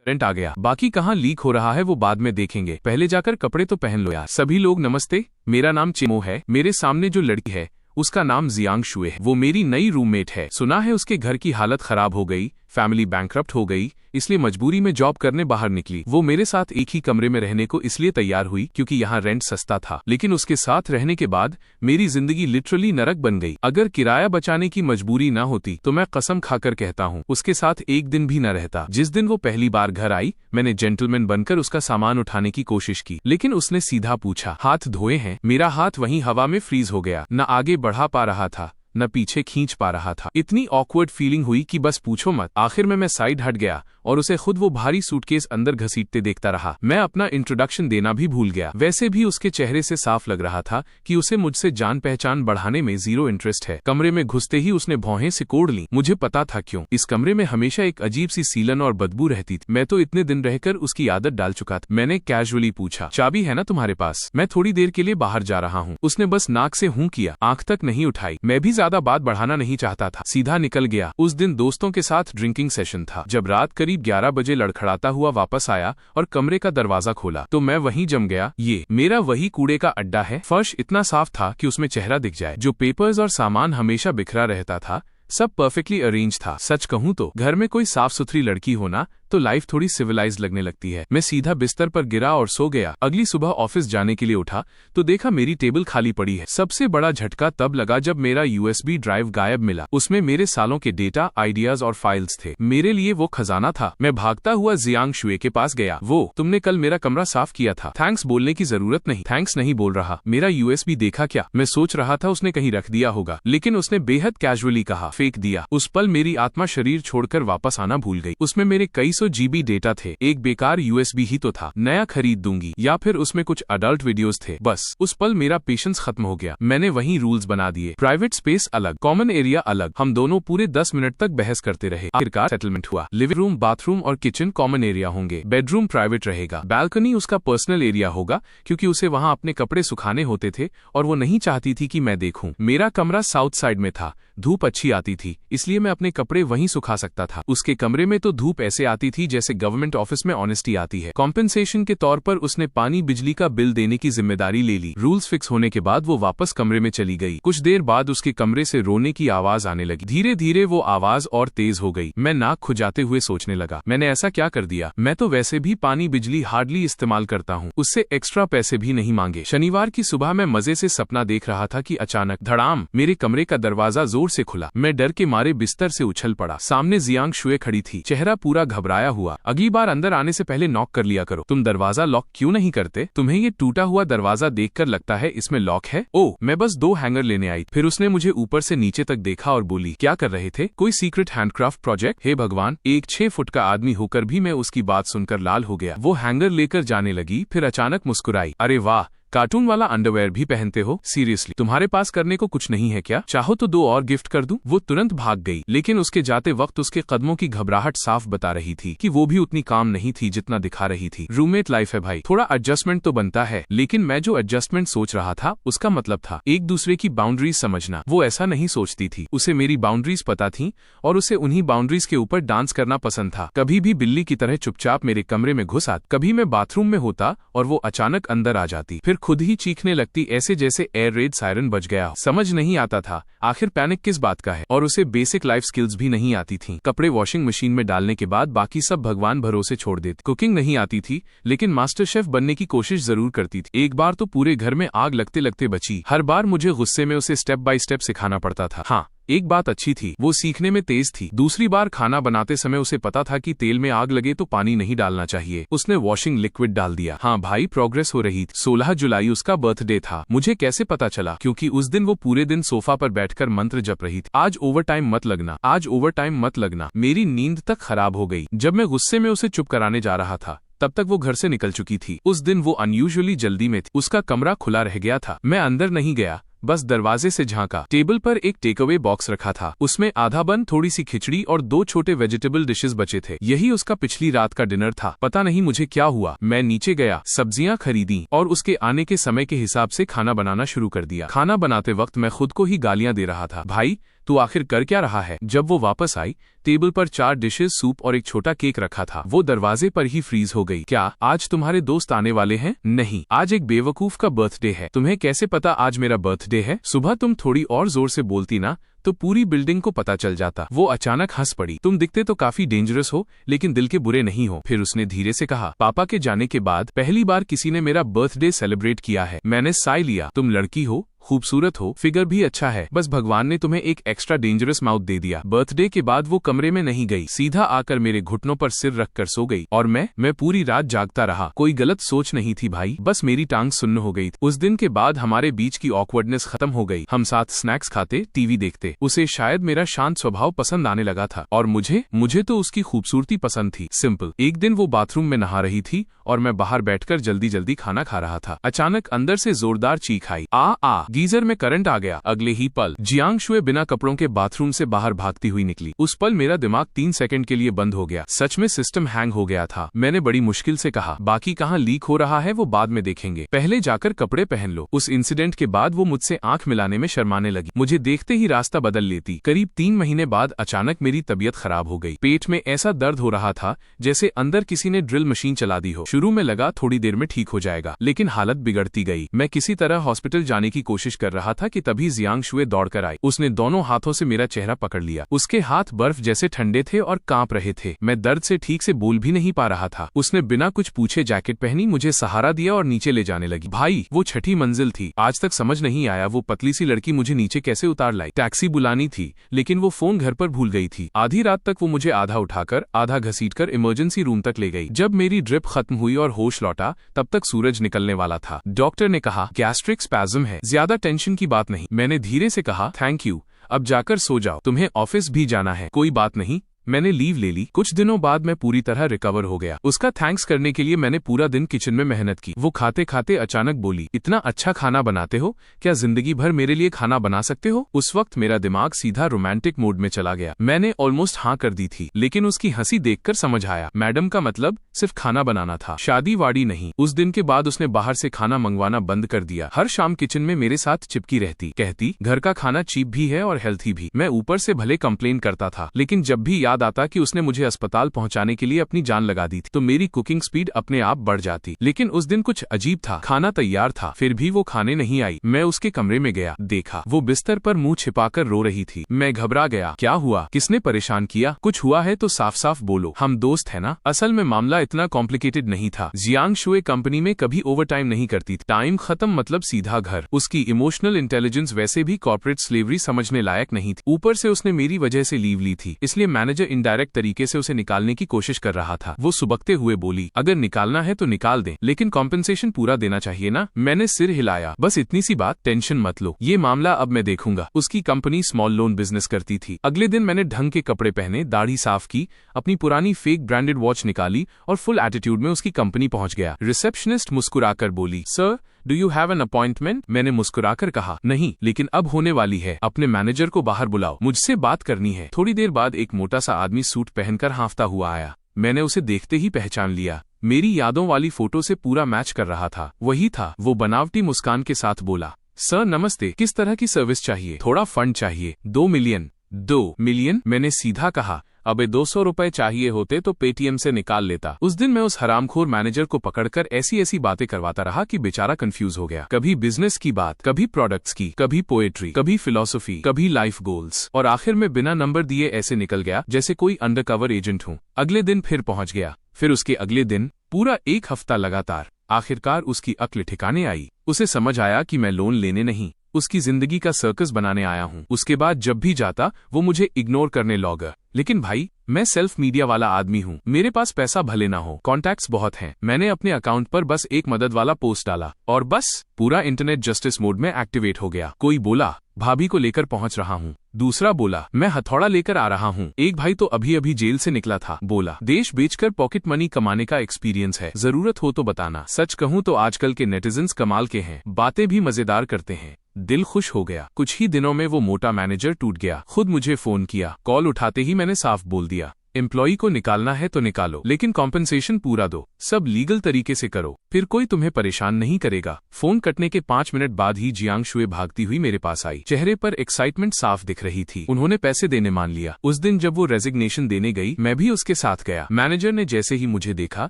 Current आ गया। बाकी कहाँ लीक हो रहा है वो बाद में देखेंगे, पहले जाकर कपड़े तो पहन लो यार। सभी लोग नमस्ते, मेरा नाम चिमो है। मेरे सामने जो लड़की है उसका नाम जियांग शुए है। वो मेरी नई रूममेट है। सुना है उसके घर की हालत खराब हो गई, फैमिली बैंकरप्ट हो गई, इसलिए मजबूरी में जॉब करने बाहर निकली। वो मेरे साथ एक ही कमरे में रहने को इसलिए तैयार हुई क्योंकि यहाँ रेंट सस्ता था, लेकिन उसके साथ रहने के बाद मेरी जिंदगी लिटरली नरक बन गई। अगर किराया बचाने की मजबूरी न होती तो मैं कसम खाकर कहता हूँ उसके साथ एक दिन भी न रहता। जिस दिन वो पहली बार घर आई, मैंने जेंटलमैन बनकर उसका सामान उठाने की कोशिश की, लेकिन उसने सीधा पूछा, हाथ धोए हैं? मेरा हाथ वहीं हवा में फ्रीज हो गया, न आगे बढ़ा पा रहा था न पीछे खींच पा रहा था। इतनी ऑकवर्ड फीलिंग हुई कि बस पूछो मत। आखिर में मैं साइड हट गया और उसे खुद वो भारी सूटकेस अंदर घसीटते देखता रहा। मैं अपना इंट्रोडक्शन देना भी भूल गया। वैसे भी उसके चेहरे से साफ लग रहा था कि उसे मुझसे जान पहचान बढ़ाने में जीरो इंटरेस्ट है। कमरे में घुसते ही उसने भौहें सिकोड़ ली। मुझे पता था क्यों। इस कमरे में हमेशा एक अजीब सी सीलन और बदबू रहती थी। मैं तो इतने दिन रहकर उसकी आदत डाल चुका था। मैंने कैजुअली पूछा, चाबी है ना तुम्हारे पास? मैं थोड़ी देर के लिए बाहर जा रहा हूँ। उसने बस नाक से हूं किया, आंख तक नहीं उठाई। मैं भी ज्यादा बात बढ़ाना नहीं चाहता था, सीधा निकल गया। उस दिन दोस्तों के साथ ड्रिंकिंग सेशन था। जब रात करीब 11 बजे लड़खड़ाता हुआ वापस आया और कमरे का दरवाजा खोला तो मैं वहीं जम गया। ये मेरा वही कूड़े का अड्डा है। फर्श इतना साफ था कि उसमें चेहरा दिख जाए। जो पेपर्स और सामान हमेशा बिखरा रहता था, सब परफेक्टली अरेंज था। सच कहूँ तो घर में कोई साफ सुथरी लड़की होना तो लाइफ थोड़ी सिविलाइज्ड लगने लगती है। मैं सीधा बिस्तर पर गिरा और सो गया। अगली सुबह ऑफिस जाने के लिए उठा तो देखा मेरी टेबल खाली पड़ी है। सबसे बड़ा झटका तब लगा जब मेरा यूएसबी ड्राइव गायब मिला। उसमें मेरे सालों के डेटा, आइडियाज और फाइल्स थे। मेरे लिए वो खजाना था। मैं भागता हुआ जियांग शुए के पास गया। वो, तुमने कल मेरा कमरा साफ किया था। थैंक्स बोलने की जरूरत नहीं। थैंक्स नहीं बोल रहा। मेरा यूएसबी देखा क्या? मैं सोच रहा था उसने कहीं रख दिया होगा, लेकिन उसने बेहद कैजुअली कहा, फेंक दिया। उस पल मेरी आत्मा शरीर छोड़कर वापस आना भूल गई। उसमें मेरे कई सौ जीबी डेटा थे। एक बेकार यूएसबी ही तो था। नया खरीद दूंगी, या फिर उसमें कुछ अडल्ट वीडियोस थे। बस उस पल मेरा पेशेंस खत्म हो गया। मैंने वहीं रूल्स बना दिए। प्राइवेट स्पेस अलग, कॉमन एरिया अलग। हम दोनों पूरे 10 मिनट तक बहस करते रहे। आखिरकार सेटलमेंट हुआ। लिविंग रूम, बाथरूम और किचन कॉमन एरिया होंगे। बेडरूम प्राइवेट रहेगा। बालकनी उसका पर्सनल एरिया होगा क्योंकि उसे वहां अपने कपड़े सुखाने होते थे और वो नहीं चाहती थी कि मैं देखूं। मेरा कमरा साउथ साइड में था। धूप अच्छी आती थी, इसलिए मैं अपने कपड़े वहीं सुखा सकता था। उसके कमरे में तो धूप ऐसे आती थी जैसे गवर्नमेंट ऑफिस में ऑनेस्टी आती है। कॉम्पेंसेशन के तौर पर उसने पानी बिजली का बिल देने की जिम्मेदारी ले ली। रूल्स फिक्स होने के बाद वो वापस कमरे में चली गई। कुछ देर बाद उसके कमरे से रोने की आवाज आने लगी। धीरे धीरे वो आवाज और तेज हो गई। मैं नाक खुजाते हुए सोचने लगा, मैंने ऐसा क्या कर दिया? मैं तो वैसे भी पानी बिजली हार्डली इस्तेमाल करता हूँ, उससे एक्स्ट्रा पैसे भी नहीं मांगे। शनिवार की सुबह मैं मजे से सपना देख रहा था कि अचानक धड़ाम मेरे कमरे का दरवाजा जोर से खुला। मैं डर के मारे बिस्तर से उछल पड़ा। सामने जियांग शुए खड़ी थी, चेहरा पूरा घबराया हुआ। अगली बार अंदर आने से पहले नॉक कर लिया करो। तुम दरवाजा लॉक क्यों नहीं करते? तुम्हें ये टूटा हुआ दरवाजा देखकर लगता है इसमें लॉक है? ओह, मैं बस 2 हैंगर लेने आई। फिर उसने मुझे ऊपर से नीचे तक देखा और बोली, क्या कर रहे थे? कोई सीक्रेट हैंडक्राफ्ट प्रोजेक्ट? हे भगवान, एक 6 फुट का आदमी होकर भी मैं उसकी बात सुनकर लाल हो गया। वो हैंगर लेकर जाने लगी, फिर अचानक मुस्कुराई। अरे वाह, कार्टून वाला अंडरवेयर भी पहनते हो? सीरियसली, तुम्हारे पास करने को कुछ नहीं है क्या? चाहो तो 2 और गिफ्ट कर दूं? वो तुरंत भाग गई, लेकिन उसके जाते वक्त उसके कदमों की घबराहट साफ बता रही थी कि वो भी उतनी काम नहीं थी जितना दिखा रही थी। रूममेट लाइफ है भाई, थोड़ा एडजस्टमेंट तो बनता है। लेकिन मैं जो एडजस्टमेंट सोच रहा था उसका मतलब था एक दूसरे की बाउंड्रीज समझना। वो ऐसा नहीं सोचती थी। उसे मेरी बाउंड्रीज पता थी और उसे उन्हीं बाउंड्रीज के ऊपर डांस करना पसंद था। कभी भी बिल्ली की तरह चुपचाप मेरे कमरे में घुस आती, कभी मैं बाथरूम में होता और वो अचानक अंदर आ जाती, फिर खुद ही चीखने लगती, ऐसे जैसे एयर रेड सायरन बज गया हो। समझ नहीं आता था आखिर पैनिक किस बात का है। और उसे बेसिक लाइफ स्किल्स भी नहीं आती थी। कपड़े वॉशिंग मशीन में डालने के बाद बाकी सब भगवान भरोसे छोड़ देती। कुकिंग नहीं आती थी, लेकिन मास्टर शेफ बनने की कोशिश जरूर करती थी। एक बार तो पूरे घर में आग लगते लगते बची। हर बार मुझे गुस्से में उसे स्टेप बाय स्टेप सिखाना पड़ता था। हाँ, एक बात अच्छी थी, वो सीखने में तेज थी। दूसरी बार खाना बनाते समय उसे पता था कि तेल में आग लगे तो पानी नहीं डालना चाहिए। उसने वॉशिंग लिक्विड डाल दिया। हाँ भाई, प्रोग्रेस हो रही थी। 16 जुलाई उसका बर्थडे था। मुझे कैसे पता चला? क्योंकि उस दिन वो पूरे दिन सोफा पर बैठकर मंत्र जप रही थी। आज ओवर टाइम मत लगना, आज ओवर टाइम मत लगना। मेरी नींद तक खराब हो गई। जब मैं गुस्से में उसे चुप कराने जा रहा था तब तक वो घर से निकल चुकी थी। उस दिन वो अनयूजुअली जल्दी में थी। उसका कमरा खुला रह गया था। मैं अंदर नहीं गया, बस दरवाजे से झांका। टेबल पर एक टेकअवे बॉक्स रखा था। उसमें आधा बंद थोड़ी सी खिचड़ी और 2 छोटे वेजिटेबल डिशेस बचे थे। यही उसका पिछली रात का डिनर था। पता नहीं मुझे क्या हुआ। मैं नीचे गया, सब्जियां खरीदी और उसके आने के समय के हिसाब से खाना बनाना शुरू कर दिया। खाना बनाते वक्त मैं खुद को ही गालियां दे रहा था। भाई, तू आखिर कर क्या रहा है? जब वो वापस आई, टेबल पर 4 डिशेस, सूप और एक छोटा केक रखा था। वो दरवाजे पर ही फ्रीज हो गई। क्या आज तुम्हारे दोस्त आने वाले हैं? नहीं, आज एक बेवकूफ का बर्थडे है। तुम्हें कैसे पता आज मेरा बर्थडे है? सुबह तुम थोड़ी और जोर से बोलती ना तो पूरी बिल्डिंग को पता चल जाता। वो अचानक हंस पड़ी। तुम दिखते तो काफी डेंजरस हो, लेकिन दिल के बुरे नहीं हो। फिर उसने धीरे से कहा, पापा के जाने के बाद पहली बार किसी ने मेरा बर्थडे सेलिब्रेट किया है। मैंने साय लिया। तुम लड़की हो, खूबसूरत हो, फिगर भी अच्छा है, बस भगवान ने तुम्हें एक एक्स्ट्रा डेंजरस माउथ दे दिया। बर्थडे के बाद वो कमरे में नहीं गई, सीधा आकर मेरे घुटनों पर सिर रखकर सो गई। और मैं पूरी रात जागता रहा। कोई गलत सोच नहीं थी भाई, बस मेरी टांग सुन्न हो गई। उस दिन के बाद हमारे बीच की ऑकवर्डनेस खत्म हो गई। हम साथ स्नैक्स खाते, टीवी देखते। उसे शायद मेरा शांत स्वभाव पसंद आने लगा था, और मुझे तो उसकी खूबसूरती पसंद थी। सिंपल। एक दिन वो बाथरूम में नहा रही थी और मैं बाहर बैठकर जल्दी जल्दी खाना खा रहा था। अचानक अंदर से जोरदार चीख आई, आ। गीजर में करंट आ गया। अगले ही पल जियांग शुए बिना कपड़ों के बाथरूम से बाहर भागती हुई निकली। उस पल मेरा दिमाग 3 सेकंड के लिए बंद हो गया। सच में सिस्टम हैंग हो गया था। मैंने बड़ी मुश्किल से कहा, बाकी कहाँ लीक हो रहा है वो बाद में देखेंगे, पहले जाकर कपड़े पहन लो। उस इंसिडेंट के बाद वो मुझसे आंख मिलाने में शर्माने लगी। मुझे देखते ही रास्ता बदल लेती। करीब 3 महीने बाद अचानक मेरी तबीयत खराब हो गई। पेट में ऐसा दर्द हो रहा था जैसे अंदर किसी ने ड्रिल मशीन चला दी हो। शुरू में लगा थोड़ी देर में ठीक हो जाएगा, लेकिन हालत बिगड़ती गई। मैं किसी तरह हॉस्पिटल जाने की कोशिश कर रहा था कि तभी जियांग शुए दौड़कर आई। उसने दोनों हाथों से मेरा चेहरा पकड़ लिया। उसके हाथ बर्फ जैसे ठंडे थे और कांप रहे थे। मैं दर्द से ठीक से बोल भी नहीं पा रहा था। उसने बिना कुछ पूछे जैकेट पहनी, मुझे सहारा दिया और नीचे ले जाने लगी। भाई, वो 6ठी मंजिल थी। आज तक समझ नहीं आया वो पतली सी लड़की मुझे नीचे कैसे उतार लाई। टैक्सी बुलानी थी, लेकिन वो फोन घर पर भूल गई थी। आधी रात तक वो मुझे आधा उठाकर आधा घसीटकर इमरजेंसी रूम तक ले गई। जब मेरी ड्रिप खत्म हुई और होश लौटा, तब तक सूरज निकलने वाला था। डॉक्टर ने कहा, गैस्ट्रिक स्पैज्म है, ज्यादा टेंशन की बात नहीं। मैंने धीरे से कहा, थैंक यू, अब जाकर सो जाओ, तुम्हें ऑफिस भी जाना है। कोई बात नहीं, मैंने लीव ले ली। कुछ दिनों बाद मैं पूरी तरह रिकवर हो गया। उसका थैंक्स करने के लिए मैंने पूरा दिन किचन में मेहनत की। वो खाते खाते अचानक बोली, इतना अच्छा खाना बनाते हो, क्या जिंदगी भर मेरे लिए खाना बना सकते हो? उस वक्त मेरा दिमाग सीधा रोमांटिक मोड में चला गया। मैंने ऑलमोस्ट हाँ कर दी थी, लेकिन उसकी हंसी देखकर समझ आया, मैडम का मतलब सिर्फ खाना बनाना था, शादी वाड़ी नहीं। उस दिन के बाद उसने बाहर से खाना मंगवाना बंद कर दिया। हर शाम किचन में मेरे साथ चिपकी रहती, कहती घर का खाना चीप भी है और हेल्थी भी। मैं ऊपर से भले कंप्लेन करता था, लेकिन जब भी याद आता कि उसने मुझे अस्पताल पहुंचाने के लिए अपनी जान लगा दी थी, तो मेरी कुकिंग स्पीड अपने आप बढ़ जाती। लेकिन उस दिन कुछ अजीब था। खाना तैयार था, फिर भी वो खाने नहीं आई। मैं उसके कमरे में गया, देखा वो बिस्तर पर मुंह छिपाकर रो रही थी। मैं घबरा गया। क्या हुआ? किसने परेशान किया? कुछ हुआ है तो साफ साफ बोलो, हम दोस्त है ना। असल में मामला इतना कॉम्प्लिकेटेड नहीं था। जियांग शुए कंपनी में कभी ओवर टाइम नहीं करती थी। टाइम खत्म मतलब सीधा घर। उसकी इमोशनल इंटेलिजेंस वैसे भी कॉर्पोरेट स्लेवरी समझने लायक नहीं थी। ऊपर से उसने मेरी वजह से लीव ली थी, इसलिए मैनेजर इनडायरेक्ट तरीके से उसे निकालने की कोशिश कर रहा था। वो सुबकते हुए बोली, अगर निकालना है तो निकाल दें, लेकिन कॉम्पेंसेशन पूरा देना चाहिए ना। मैंने सिर हिलाया, बस इतनी सी बात, टेंशन मत लो, ये मामला अब मैं देखूंगा। उसकी कंपनी स्मॉल लोन बिजनेस करती थी। अगले दिन मैंने ढंग के कपड़े पहने, दाढ़ी साफ की, अपनी पुरानी फेक ब्रांडेड वॉच निकाली और फुल एटीट्यूड में उसकी कंपनी पहुंच गया। रिसेप्शनिस्ट मुस्कुराकर बोली, sir do you have an appointment? मैंने मुस्कुराकर कहा, नहीं, लेकिन अब होने वाली है। अपने मैनेजर को बाहर बुलाओ, मुझसे बात करनी है। थोड़ी देर बाद एक मोटा सा आदमी सूट पहनकर हांफता हुआ आया। मैंने उसे देखते ही पहचान लिया। मेरी यादों वाली फोटो से पूरा मैच कर रहा था। वही था। वो बनावटी मुस्कान के साथ बोला, सर नमस्ते, किस तरह की सर्विस चाहिए? थोड़ा फंड चाहिए। 2 मिलियन। 2 मिलियन? मैंने सीधा कहा, अबे 200 रुपए चाहिए होते तो पेटीएम से निकाल लेता। उस दिन मैं उस हरामखोर मैनेजर को पकड़कर ऐसी ऐसी बातें करवाता रहा कि बेचारा कंफ्यूज हो गया। कभी बिजनेस की बात, कभी प्रोडक्ट्स की, कभी पोएट्री, कभी फिलॉसफी, कभी लाइफ गोल्स, और आखिर में बिना नंबर दिए ऐसे निकल गया जैसे कोई अंडरकवर एजेंट हूँ। अगले दिन फिर पहुंच गया, फिर उसके अगले दिन, पूरा 1 हफ्ता लगातार। आखिरकार उसकी अक्ल ठिकाने आई। उसे समझ आया कि मैं लोन लेने नहीं, उसकी जिंदगी का सर्कस बनाने आया हूँ। उसके बाद जब भी जाता वो मुझे इग्नोर करने लगा। लेकिन भाई, मैं सेल्फ मीडिया वाला आदमी हूँ। मेरे पास पैसा भले ना हो, कॉन्टैक्ट्स बहुत हैं। मैंने अपने अकाउंट पर बस एक मदद वाला पोस्ट डाला और बस पूरा इंटरनेट जस्टिस मोड में एक्टिवेट हो गया। कोई बोला, भाभी को लेकर पहुंच रहा हूँ। दूसरा बोला, मैं हथौड़ा लेकर आ रहा हूँ। एक भाई तो अभी अभी जेल से निकला था, बोला देश बेचकर पॉकेट मनी कमाने का एक्सपीरियंस है, जरूरत हो तो बताना। सच कहूँ तो आजकल के नेटिजन्स कमाल के हैं, बातें भी मजेदार करते हैं। दिल खुश हो गया। कुछ ही दिनों में वो मोटा मैनेजर टूट गया। खुद मुझे फोन किया। कॉल उठाते ही मैंने साफ बोल दिया, एम्प्लॉई को निकालना है तो निकालो, लेकिन कॉम्पेंसेशन पूरा दो, सब लीगल तरीके से करो, फिर कोई तुम्हें परेशान नहीं करेगा। फोन कटने के 5 मिनट बाद ही जियांग शुए भागती हुई मेरे पास आई। चेहरे पर एक्साइटमेंट साफ दिख रही थी। उन्होंने पैसे देने मान लिया। उस दिन जब वो रेजिग्नेशन देने गई, मैं भी उसके साथ गया। मैनेजर ने जैसे ही मुझे देखा,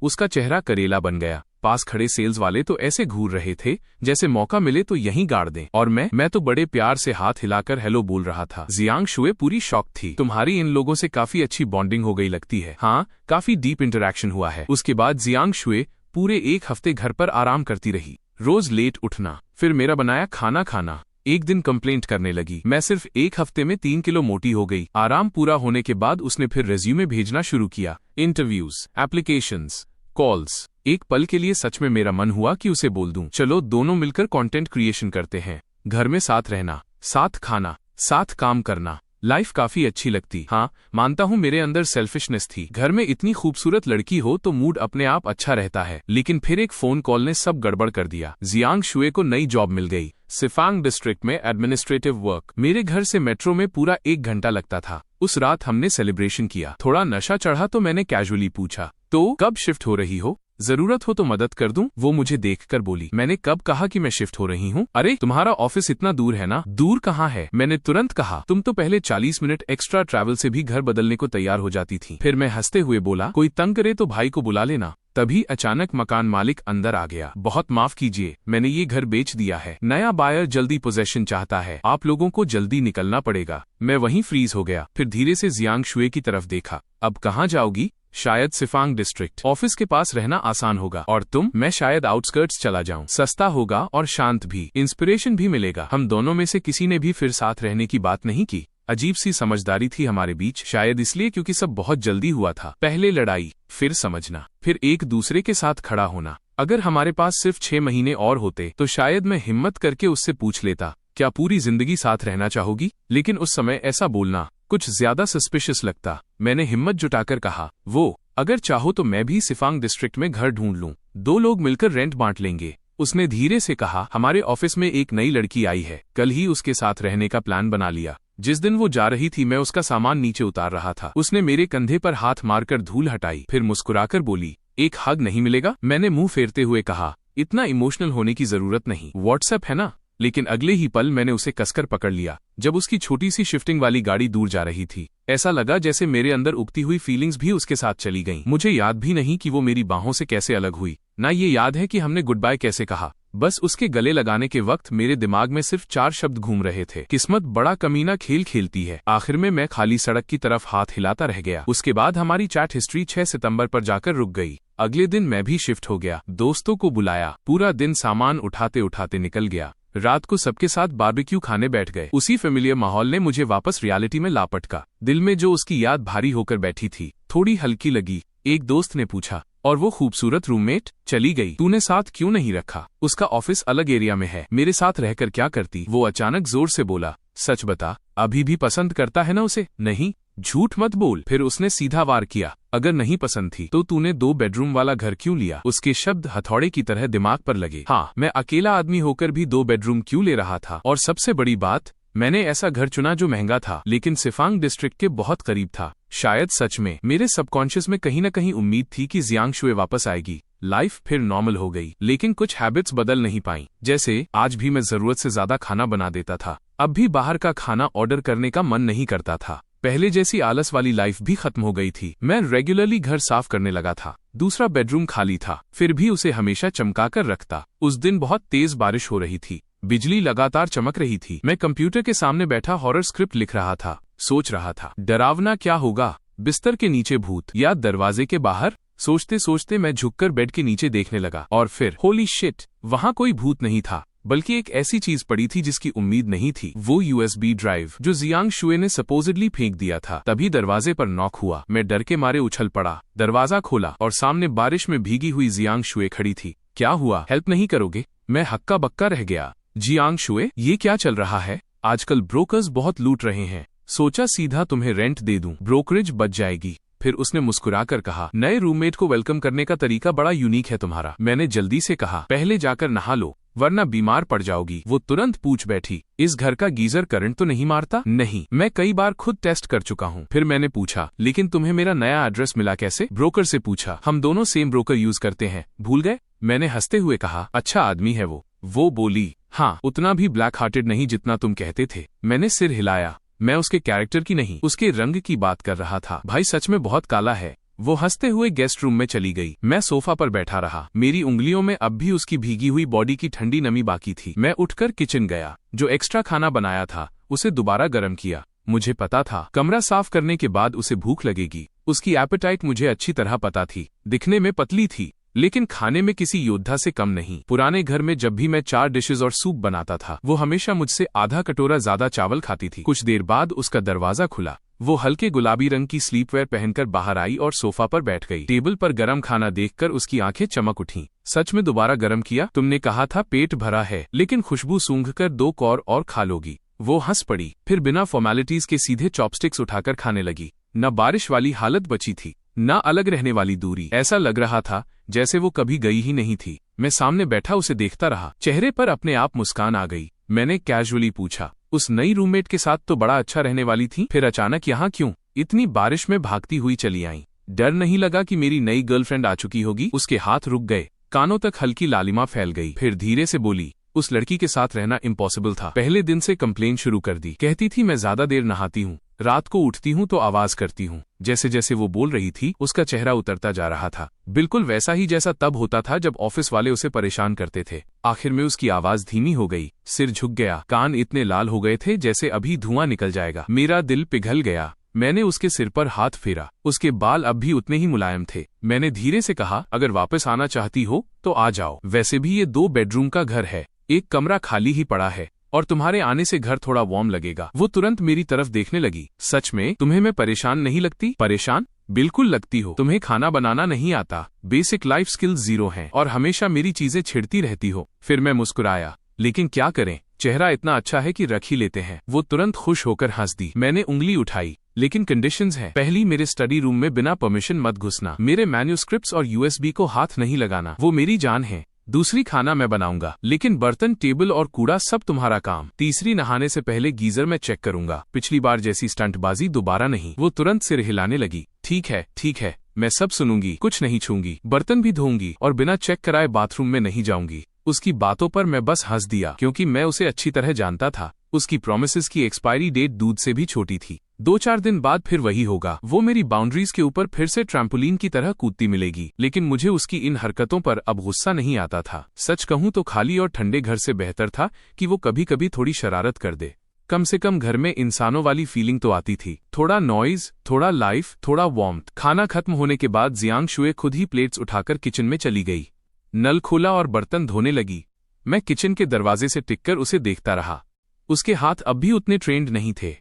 उसका चेहरा करेला बन गया। पास खड़े सेल्स वाले तो ऐसे घूर रहे थे जैसे मौका मिले तो यहीं गाड़ दें, और मैं तो बड़े प्यार से हाथ हिलाकर हेलो बोल रहा था। जियांग शुए पूरी शॉक थी। तुम्हारी इन लोगों से काफी अच्छी बॉन्डिंग हो गई लगती है। हाँ, काफी डीप इंटरैक्शन हुआ है। उसके बाद जियांग शुए पूरे 1 हफ्ते घर पर आराम करती रही, रोज लेट उठना, फिर मेरा बनाया खाना खाना। एक दिन कंप्लेंट करने लगी। मैं सिर्फ 1 हफ्ते में 3 किलो मोटी हो गई। आराम पूरा होने के बाद उसने फिर रेज्यूमे भेजना शुरू किया। Interviews, applications, calls. एक पल के लिए सच में मेरा मन हुआ कि उसे बोल दूं, चलो दोनों मिलकर कंटेंट क्रिएशन करते हैं। घर में साथ रहना, साथ खाना, साथ काम करना, लाइफ काफी अच्छी लगती। हाँ, मानता हूँ मेरे अंदर सेल्फिशनेस थी। घर में इतनी खूबसूरत लड़की हो तो मूड अपने आप अच्छा रहता है, लेकिन फिर एक फोन कॉल ने सब गड़बड़ कर दिया। जियांग शुए को नई जॉब मिल गई, सिफांग डिस्ट्रिक्ट में एडमिनिस्ट्रेटिव वर्क। मेरे घर से मेट्रो में पूरा 1 घंटा लगता था। उस रात हमने सेलिब्रेशन किया। थोड़ा नशा चढ़ा तो मैंने कैजुअली पूछा, तो कब शिफ्ट हो रही हो? जरूरत हो तो मदद कर दूं? वो मुझे देखकर बोली। मैंने कब कहा कि मैं शिफ्ट हो रही हूँ? अरे तुम्हारा ऑफिस इतना दूर है ना। दूर कहाँ है? मैंने तुरंत कहा। तुम तो पहले 40 मिनट एक्स्ट्रा ट्रैवल से भी घर बदलने को तैयार हो जाती थी। फिर मैं हंसते हुए बोला, कोई तंग करे तो भाई को बुला लेना। तभी अचानक मकान मालिक अंदर आ गया। बहुत माफ कीजिए, मैंने ये घर बेच दिया है। नया बायर जल्दी पोजेशन चाहता है। आप लोगों को जल्दी निकलना पड़ेगा। मैं वहीं फ्रीज हो गया। फिर धीरे से जियांग शुए की तरफ देखा। अब कहाँ जाओगी? शायद सिफांग डिस्ट्रिक्ट। ऑफिस के पास रहना आसान होगा। और तुम? मैं शायद आउटस्कर्ट्स चला जाऊं। सस्ता होगा और शांत भी, इंस्पिरेशन भी मिलेगा। हम दोनों में से किसी ने भी फिर साथ रहने की बात नहीं की। अजीब सी समझदारी थी हमारे बीच, शायद इसलिए क्योंकि सब बहुत जल्दी हुआ था। पहले लड़ाई, फिर समझना, फिर एक दूसरे के साथ खड़ा होना। अगर हमारे पास सिर्फ 6 महीने और होते तो शायद मैं हिम्मत करके उससे पूछ लेता, क्या पूरी जिंदगी साथ रहना चाहोगी? लेकिन उस समय ऐसा बोलना कुछ ज्यादा सस्पिशियस लगता। मैंने हिम्मत जुटाकर कहा, वो अगर चाहो तो मैं भी सिफांग डिस्ट्रिक्ट में घर ढूंढ लूं। 2 लोग मिलकर रेंट बांट लेंगे। उसने धीरे से कहा, हमारे ऑफिस में एक नई लड़की आई है, कल ही उसके साथ रहने का प्लान बना लिया। जिस दिन वो जा रही थी मैं उसका सामान नीचे उतार रहा था। उसने मेरे कंधे पर हाथ मारकर धूल हटाई, फिर मुस्कुराकर बोली, एक हग नहीं मिलेगा? मैंने मुंह फेरते हुए कहा, इतना इमोशनल होने की जरूरत नहीं, व्हाट्सएप है ना। लेकिन अगले ही पल मैंने उसे कसकर पकड़ लिया। जब उसकी छोटी सी शिफ्टिंग वाली गाड़ी दूर जा रही थी, ऐसा लगा जैसे मेरे अंदर उगती हुई फीलिंग्स भी उसके साथ चली गईं। मुझे याद भी नहीं कि वो मेरी बाहों से कैसे अलग हुई, ना ये याद है कि हमने गुड बाय कैसे कहा। बस उसके गले लगाने के वक्त मेरे दिमाग में सिर्फ 4 शब्द घूम रहे थे, किस्मत बड़ा कमीना खेल खेलती है। आखिर में मैं खाली सड़क की तरफ हाथ हिलाता रह गया। उसके बाद हमारी चैट हिस्ट्री 6 सितंबर पर जाकर रुक गई। अगले दिन मैं भी शिफ्ट हो गया, दोस्तों को बुलाया, पूरा दिन सामान उठाते उठाते निकल गया। रात को सबके साथ बारबेक्यू खाने बैठ गए। उसी फेमिलियर माहौल ने मुझे वापस रियलिटी में लापटका। दिल में जो उसकी याद भारी होकर बैठी थी, थोड़ी हल्की लगी। एक दोस्त ने पूछा, और वो खूबसूरत रूममेट? चली गई, तूने साथ क्यों नहीं रखा? उसका ऑफिस अलग एरिया में है, मेरे साथ रहकर क्या करती? वो अचानक जोर से बोला, सच बता, अभी भी पसंद करता है ना उसे? नहीं, झूठ मत बोल। फिर उसने सीधा वार किया, अगर नहीं पसंद थी तो तूने 2 बेडरूम वाला घर क्यों लिया? उसके शब्द हथौड़े की तरह दिमाग पर लगे। हाँ, मैं अकेला आदमी होकर भी 2 बेडरूम क्यों ले रहा था? और सबसे बड़ी बात, मैंने ऐसा घर चुना जो महंगा था, लेकिन सिफांग डिस्ट्रिक्ट के बहुत करीब था। शायद सच में मेरे सबकॉन्शियस में कहीं न कहीं उम्मीद थी कि जियांग शुए वापस आएगी, लाइफ फिर नॉर्मल हो गई। लेकिन कुछ हैबिट्स बदल नहीं पाई। जैसे आज भी मैं जरूरत से ज्यादा खाना बना देता था। अब भी बाहर का खाना ऑर्डर करने का मन नहीं करता था। पहले जैसी आलस वाली लाइफ भी खत्म हो गई थी। मैं रेगुलरली घर साफ करने लगा था। दूसरा बेडरूम खाली था, फिर भी उसे हमेशा चमकाकर रखता। उस दिन बहुत तेज बारिश हो रही थी, बिजली लगातार चमक रही थी। मैं कंप्यूटर के सामने बैठा हॉरर स्क्रिप्ट लिख रहा था, सोच रहा था डरावना क्या होगा, बिस्तर के नीचे भूत या दरवाजे के बाहर? सोचते सोचते मैं झुककर बेड के नीचे देखने लगा, और फिर होली शिट, वहां कोई भूत नहीं था, बल्कि एक ऐसी चीज पड़ी थी जिसकी उम्मीद नहीं थी। वो USB ड्राइव जो जियांग शुए ने सपोजिडली फेंक दिया था। तभी दरवाजे पर नॉक हुआ। मैं डर के मारे उछल पड़ा, दरवाजा खोला और सामने बारिश में भीगी हुई जियांग शुए खड़ी थी। क्या हुआ, हेल्प नहीं करोगे? मैं हक्का बक्का रह गया। जियांग शुए, ये क्या चल रहा है? आजकल ब्रोकर्स बहुत लूट रहे हैं, सोचा सीधा तुम्हें रेंट दे दूं, ब्रोकरेज बच जाएगी। फिर उसने मुस्कुराकर कहा, नए रूममेट को वेलकम करने का तरीका बड़ा यूनिक है तुम्हारा। मैंने जल्दी से कहा, पहले जाकर नहा लो, वरना बीमार पड़ जाओगी। वो तुरंत पूछ बैठी, इस घर का गीजर करंट तो नहीं मारता? नहीं, मैं कई बार खुद टेस्ट कर चुका हूँ। फिर मैंने पूछा, लेकिन तुम्हें मेरा नया एड्रेस मिला कैसे? ब्रोकर से पूछा, हम दोनों सेम ब्रोकर यूज करते हैं, भूल गए? मैंने हंसते हुए कहा, अच्छा आदमी है वो। वो बोली, हाँ, उतना भी ब्लैक हार्टेड नहीं जितना तुम कहते थे। मैंने सिर हिलाया। मैं उसके कैरेक्टर की नहीं, उसके रंग की बात कर रहा था। भाई सच में बहुत काला है। वो हंसते हुए गेस्ट रूम में चली गई। मैं सोफा पर बैठा रहा। मेरी उंगलियों में अब भी उसकी भीगी हुई बॉडी की ठंडी नमी बाकी थी। मैं उठकर किचन गया। जो एक्स्ट्रा खाना बनाया था उसे दोबारा गर्म किया। मुझे पता था कमरा साफ करने के बाद उसे भूख लगेगी। उसकी एपेटाइट मुझे अच्छी तरह पता थी। दिखने में पतली थी, लेकिन खाने में किसी योद्धा से कम नहीं। पुराने घर में जब भी मैं 4 डिशेज और सूप बनाता था, वो हमेशा मुझसे आधा कटोरा ज्यादा चावल खाती थी। कुछ देर बाद उसका दरवाजा खुला। वो हल्के गुलाबी रंग की स्लीपवेयर पहनकर बाहर आई और सोफा पर बैठ गई। टेबल पर गरम खाना देखकर उसकी आंखें चमक उठीं। सच में दोबारा गरम किया? तुमने कहा था पेट भरा है, लेकिन खुशबू सूंघकर 2 कौर और खा लोगी। वो हंस पड़ी, फिर बिना फॉर्मेलिटीज के सीधे चॉपस्टिक्स उठाकर खाने लगी। न बारिश वाली हालत बची थी, न अलग रहने वाली दूरी। ऐसा लग रहा था जैसे वो कभी गई ही नहीं थी। मैं सामने बैठा उसे देखता रहा। चेहरे पर अपने आप मुस्कान आ गई। मैंने कैजुअली पूछा, उस नई रूममेट के साथ तो बड़ा अच्छा रहने वाली थी, फिर अचानक यहाँ क्यों? इतनी बारिश में भागती हुई चली आई। डर नहीं लगा कि मेरी नई गर्लफ्रेंड आ चुकी होगी? उसके हाथ रुक गए, कानों तक हल्की लालिमा फैल गई। फिर धीरे से बोली, उस लड़की के साथ रहना इम्पॉसिबल था। पहले दिन से कंप्लेन शुरू कर दी। कहती थी मैं ज्यादा देर नहाती हूँ, रात को उठती हूँ तो आवाज करती हूँ। जैसे जैसे वो बोल रही थी उसका चेहरा उतरता जा रहा था, बिल्कुल वैसा ही जैसा तब होता था जब ऑफिस वाले उसे परेशान करते थे। आखिर में उसकी आवाज धीमी हो गई, सिर झुक गया, कान इतने लाल हो गए थे जैसे अभी धुआं निकल जाएगा। मेरा दिल पिघल गया। मैंने उसके सिर पर हाथ फेरा। उसके बाल अब भी उतने ही मुलायम थे। मैंने धीरे से कहा, अगर वापस आना चाहती हो तो आ जाओ। वैसे भी ये 2 बेडरूम का घर है, एक कमरा खाली ही पड़ा है और तुम्हारे आने से घर थोड़ा वार्म लगेगा। वो तुरंत मेरी तरफ देखने लगी। सच में तुम्हें मैं परेशान नहीं लगती? परेशान बिल्कुल लगती हो। तुम्हें खाना बनाना नहीं आता, बेसिक लाइफ स्किल्स 0 हैं और हमेशा मेरी चीजें छिड़ती रहती हो। फिर मैं मुस्कुराया, लेकिन क्या करें, चेहरा इतना अच्छा है कि रख ही लेते हैं। वो तुरंत खुश होकर हंस दी। मैंने उंगली उठाई, लेकिन कंडीशंस हैं। पहली, मेरे स्टडी रूम में बिना परमिशन मत घुसना। मेरे मैन्यूस्क्रिप्ट्स और यूएसबी को हाथ नहीं लगाना, वो मेरी जान है। दूसरी, खाना मैं बनाऊंगा, लेकिन बर्तन, टेबल और कूड़ा सब तुम्हारा काम। तीसरी, नहाने से पहले गीजर मैं चेक करूंगा, पिछली बार जैसी स्टंटबाजी दोबारा नहीं। वो तुरंत सिर हिलाने लगी। ठीक है, मैं सब सुनूंगी, कुछ नहीं छूंगी, बर्तन भी धोऊंगी और बिना चेक कराए बाथरूम में नहीं जाऊंगी। उसकी बातों पर मैं बस हंस दिया, क्योंकि मैं उसे अच्छी तरह जानता था। उसकी प्रॉमिसेस की एक्सपायरी डेट दूध से भी छोटी थी। 2-4 दिन बाद फिर वही होगा। वो मेरी बाउंड्रीज के ऊपर फिर से ट्रैम्पोलिन की तरह कूदती मिलेगी। लेकिन मुझे उसकी इन हरकतों पर अब गुस्सा नहीं आता था। सच कहूं तो खाली और ठंडे घर से बेहतर था कि वो कभी कभी थोड़ी शरारत कर दे। कम से कम घर में इंसानों वाली फीलिंग तो आती थी। थोड़ा नॉइज, थोड़ा लाइफ, थोड़ा वार्मथ। खाना खत्म होने के बाद जियांग शुए खुद ही प्लेट्स उठाकर किचन में चली गई। नल खोला और बर्तन धोने लगी। मैं किचन के दरवाजे से टिककर उसे देखता रहा। उसके हाथ अब भी उतने ट्रेंड नहीं थे।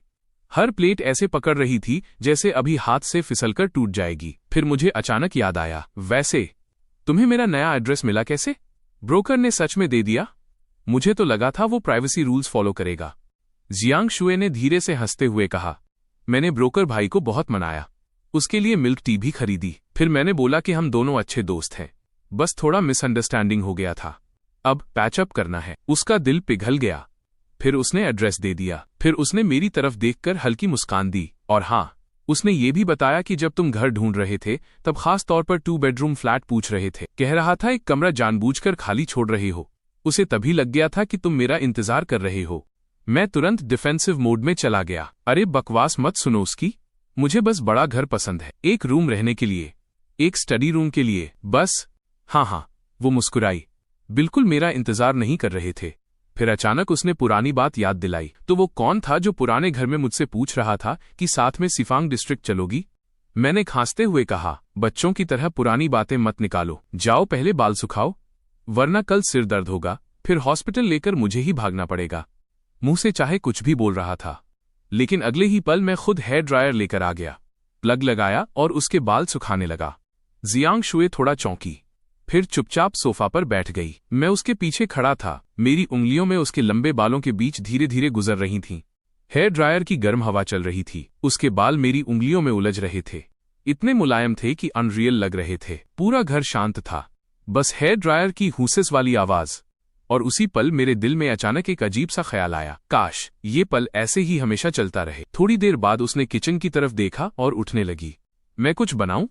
हर प्लेट ऐसे पकड़ रही थी जैसे अभी हाथ से फिसलकर टूट जाएगी। फिर मुझे अचानक याद आया, वैसे तुम्हें मेरा नया एड्रेस मिला कैसे? ब्रोकर ने सच में दे दिया? मुझे तो लगा था वो प्राइवेसी रूल्स फॉलो करेगा। जियांग शुए ने धीरे से हंसते हुए कहा, मैंने ब्रोकर भाई को बहुत मनाया, उसके लिए मिल्क टी भी खरीदी। फिर मैंने बोला कि हम दोनों अच्छे दोस्त हैं, बस थोड़ा मिसअंडरस्टैंडिंग हो गया था, अब पैचअप करना है। उसका दिल पिघल गया। फिर उसने एड्रेस दे दिया। फिर उसने मेरी तरफ देखकर हल्की मुस्कान दी। और हाँ, उसने ये भी बताया कि जब तुम घर ढूंढ रहे थे तब खास तौर पर 2 बेडरूम फ्लैट पूछ रहे थे। कह रहा था एक कमरा जानबूझकर खाली छोड़ रहे हो। उसे तभी लग गया था कि तुम मेरा इंतजार कर रहे हो। मैं तुरंत डिफेंसिव मोड में चला गया। अरे बकवास मत सुनो उसकी, मुझे बस बड़ा घर पसंद है, एक रूम रहने के लिए, एक स्टडी रूम के लिए, बस। हाँ, वो मुस्कुराई, बिल्कुल मेरा इंतजार नहीं कर रहे थे। फिर अचानक उसने पुरानी बात याद दिलाई। तो वो कौन था जो पुराने घर में मुझसे पूछ रहा था कि साथ में सिफांग डिस्ट्रिक्ट चलोगी? मैंने खांसते हुए कहा, बच्चों की तरह पुरानी बातें मत निकालो, जाओ पहले बाल सुखाओ, वरना कल सिर दर्द होगा, फिर हॉस्पिटल लेकर मुझे ही भागना पड़ेगा। मुंह से चाहे कुछ भी बोल रहा था, लेकिन अगले ही पल मैं खुद हेयर ड्रायर लेकर आ गया, प्लग लगाया और उसके बाल सुखाने लगा। जियांग शुए थोड़ा चौंकी, फिर चुपचाप सोफा पर बैठ गई। मैं उसके पीछे खड़ा था, मेरी उंगलियों में उसके लंबे बालों के बीच धीरे धीरे गुजर रही थीं। हेयर ड्रायर की गर्म हवा चल रही थी, उसके बाल मेरी उंगलियों में उलझ रहे थे, इतने मुलायम थे कि अनरियल लग रहे थे। पूरा घर शांत था, बस हेयर ड्रायर की हुसेस वाली आवाज और उसी पल मेरे दिल में अचानक एक अजीब सा ख्याल आया, काश ये पल ऐसे ही हमेशा चलता रहे। थोड़ी देर बाद उसने किचन की तरफ देखा और उठने लगी। मैं कुछ बनाऊं?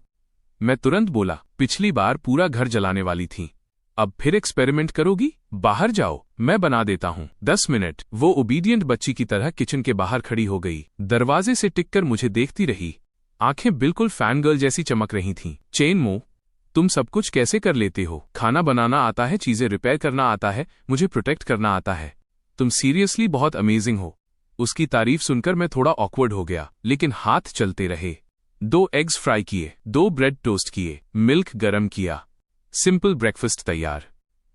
मैं तुरंत बोला, पिछली बार पूरा घर जलाने वाली थी, अब फिर एक्सपेरिमेंट करोगी? बाहर जाओ, मैं बना देता हूँ। 10 मिनट। वो ओबीडियंट बच्ची की तरह किचन के बाहर खड़ी हो गई, दरवाजे से टिककर मुझे देखती रही। आंखें बिल्कुल फैन गर्ल जैसी चमक रही थीं। चेनमो, तुम सब कुछ कैसे कर लेते हो? खाना बनाना आता है, चीजें रिपेयर करना आता है, मुझे प्रोटेक्ट करना आता है। तुम सीरियसली बहुत अमेजिंग हो। उसकी तारीफ सुनकर मैं थोड़ा ऑकवर्ड हो गया, लेकिन हाथ चलते रहे। 2 एग्स फ्राई किए, 2 ब्रेड टोस्ट किए, मिल्क गरम किया, सिंपल ब्रेकफास्ट तैयार।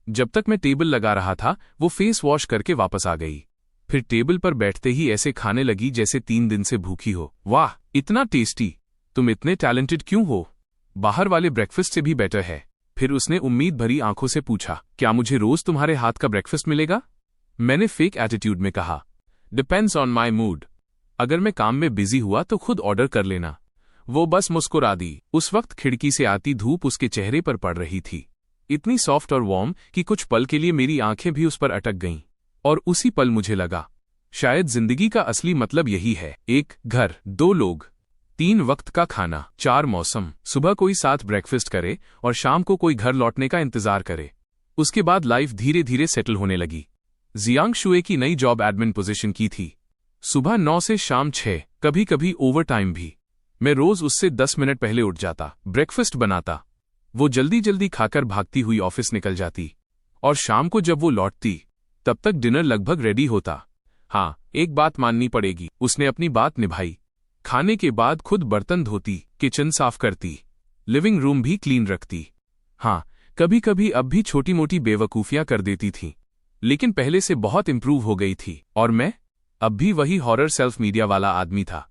जब तक मैं टेबल लगा रहा था, वो फेस वॉश करके वापस आ गई। फिर टेबल पर बैठते ही ऐसे खाने लगी जैसे 3 दिन से भूखी हो। वाह, इतना टेस्टी! तुम इतने टैलेंटेड क्यों हो? बाहर वाले ब्रेकफास्ट से भी बेटर है। फिर उसने उम्मीद भरी आंखों से पूछा, क्या मुझे रोज तुम्हारे हाथ का ब्रेकफास्ट मिलेगा? मैंने फेक एटीट्यूड में कहा, डिपेंड्स ऑन माई मूड। अगर मैं काम में बिजी हुआ तो खुद ऑर्डर कर लेना। वो बस मुस्कुरा दी। उस वक्त खिड़की से आती धूप उसके चेहरे पर पड़ रही थी, इतनी सॉफ्ट और वार्म कि कुछ पल के लिए मेरी आंखें भी उस पर अटक गईं। और उसी पल मुझे लगा, शायद जिंदगी का असली मतलब यही है। 1 घर, 2 लोग, 3 वक्त का खाना, 4 मौसम। सुबह कोई साथ ब्रेकफास्ट करे और शाम को कोई घर लौटने का इंतजार करे। उसके बाद लाइफ धीरे धीरे सेटल होने लगी। जियांग शुए की नई जॉब एडमिन पोजीशन की थी। सुबह 9 से शाम 6, कभी कभी ओवर टाइम भी। मैं रोज उससे 10 मिनट पहले उठ जाता, ब्रेकफास्ट बनाता। वो जल्दी जल्दी खाकर भागती हुई ऑफिस निकल जाती, और शाम को जब वो लौटती तब तक डिनर लगभग रेडी होता। हाँ, एक बात माननी पड़ेगी, उसने अपनी बात निभाई। खाने के बाद खुद बर्तन धोती, किचन साफ करती, लिविंग रूम भी क्लीन रखती। हाँ, कभी कभी अब भी छोटी मोटी बेवकूफियां कर देती थी, लेकिन पहले से बहुत इंप्रूव हो गई थी। और मैं अब भी वही हॉरर सेल्फ मीडिया वाला आदमी था।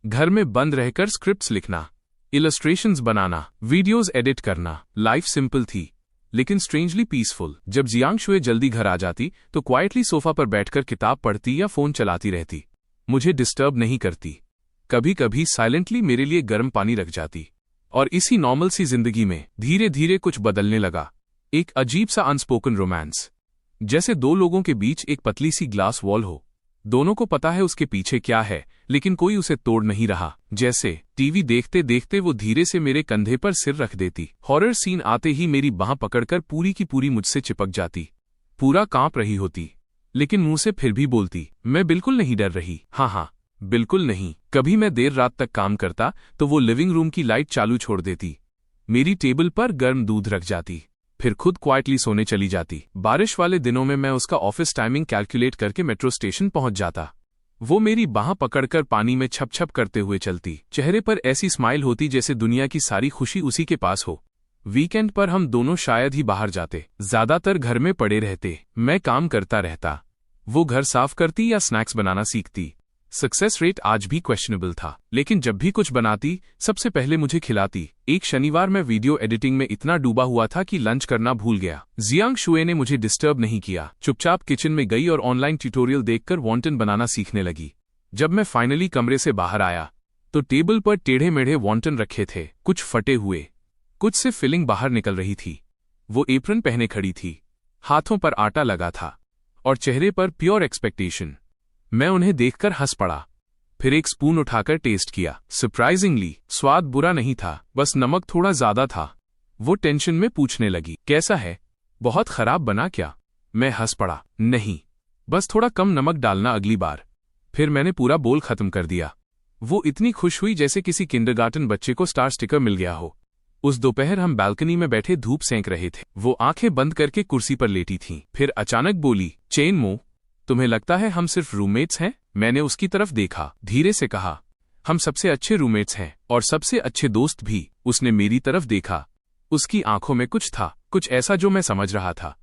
घर में बंद रहकर स्क्रिप्ट्स लिखना, इलस्ट्रेशंस बनाना, वीडियोस एडिट करना। लाइफ सिंपल थी, लेकिन स्ट्रेंजली पीसफुल। जब जियांग शुए जल्दी घर आ जाती तो क्वाइटली सोफा पर बैठकर किताब पढ़ती या फोन चलाती रहती, मुझे डिस्टर्ब नहीं करती। कभी कभी साइलेंटली मेरे लिए गर्म पानी रख जाती। और इसी नॉर्मल सी जिंदगी में धीरे धीरे कुछ बदलने लगा। एक अजीब सा अनस्पोकन रोमांस, जैसे 2 लोगों के बीच एक पतली सी ग्लास वॉल हो। दोनों को पता है उसके पीछे क्या है, लेकिन कोई उसे तोड़ नहीं रहा। जैसे टीवी देखते देखते वो धीरे से मेरे कंधे पर सिर रख देती, हॉरर सीन आते ही मेरी बांह पकड़कर पूरी की पूरी मुझसे चिपक जाती, पूरा कांप रही होती, लेकिन मुंह से फिर भी बोलती, मैं बिल्कुल नहीं डर रही। हाँ, बिल्कुल नहीं। कभी मैं देर रात तक काम करता तो वो लिविंग रूम की लाइट चालू छोड़ देती, मेरी टेबल पर गर्म दूध रख जाती, फिर खुद क्वाइटली सोने चली जाती। बारिश वाले दिनों में मैं उसका ऑफिस टाइमिंग कैलकुलेट करके मेट्रो स्टेशन पहुंच जाता। वो मेरी बांह पकड़कर पानी में छप छप करते हुए चलती, चेहरे पर ऐसी स्माइल होती जैसे दुनिया की सारी खुशी उसी के पास हो। वीकेंड पर हम दोनों शायद ही बाहर जाते, ज्यादातर घर में पड़े रहते। मैं काम करता रहता, वो घर साफ करती या स्नैक्स बनाना सीखती। सक्सेस रेट आज भी क्वेश्चनेबल था, लेकिन जब भी कुछ बनाती सबसे पहले मुझे खिलाती। एक शनिवार मैं वीडियो एडिटिंग में इतना डूबा हुआ था कि लंच करना भूल गया। जियांग शुए ने मुझे डिस्टर्ब नहीं किया, चुपचाप किचन में गई और ऑनलाइन ट्यूटोरियल देखकर वॉन्टन बनाना सीखने लगी। जब मैं फाइनली कमरे से बाहर आया तो टेबल पर टेढ़े मेढ़े वॉन्टन रखे थे, कुछ फटे हुए, कुछ से फिलिंग बाहर निकल रही थी। वो एप्रन पहने खड़ी थी, हाथों पर आटा लगा था और चेहरे पर प्योर एक्सपेक्टेशन। मैं उन्हें देखकर हंस पड़ा, फिर एक स्पून उठाकर टेस्ट किया। सरप्राइजिंगली स्वाद बुरा नहीं था, बस नमक थोड़ा ज्यादा था। वो टेंशन में पूछने लगी, कैसा है? बहुत खराब बना क्या? मैं हंस पड़ा, नहीं, बस थोड़ा कम नमक डालना अगली बार। फिर मैंने पूरा बोल खत्म कर दिया। वो इतनी खुश हुई जैसे किसी किंडरगार्टन बच्चे को स्टार स्टिकर मिल गया हो। उस दोपहर हम बालकनी में बैठे धूप सेंक रहे थे। वो आंखें बंद करके कुर्सी पर लेटी थीं। फिर अचानक बोली, चेनमो, तुम्हें लगता है हम सिर्फ रूममेट्स हैं? मैंने उसकी तरफ देखा, धीरे से कहा, हम सबसे अच्छे रूममेट्स हैं और सबसे अच्छे दोस्त भी। उसने मेरी तरफ देखा, उसकी आंखों में कुछ था, कुछ ऐसा जो मैं समझ रहा था,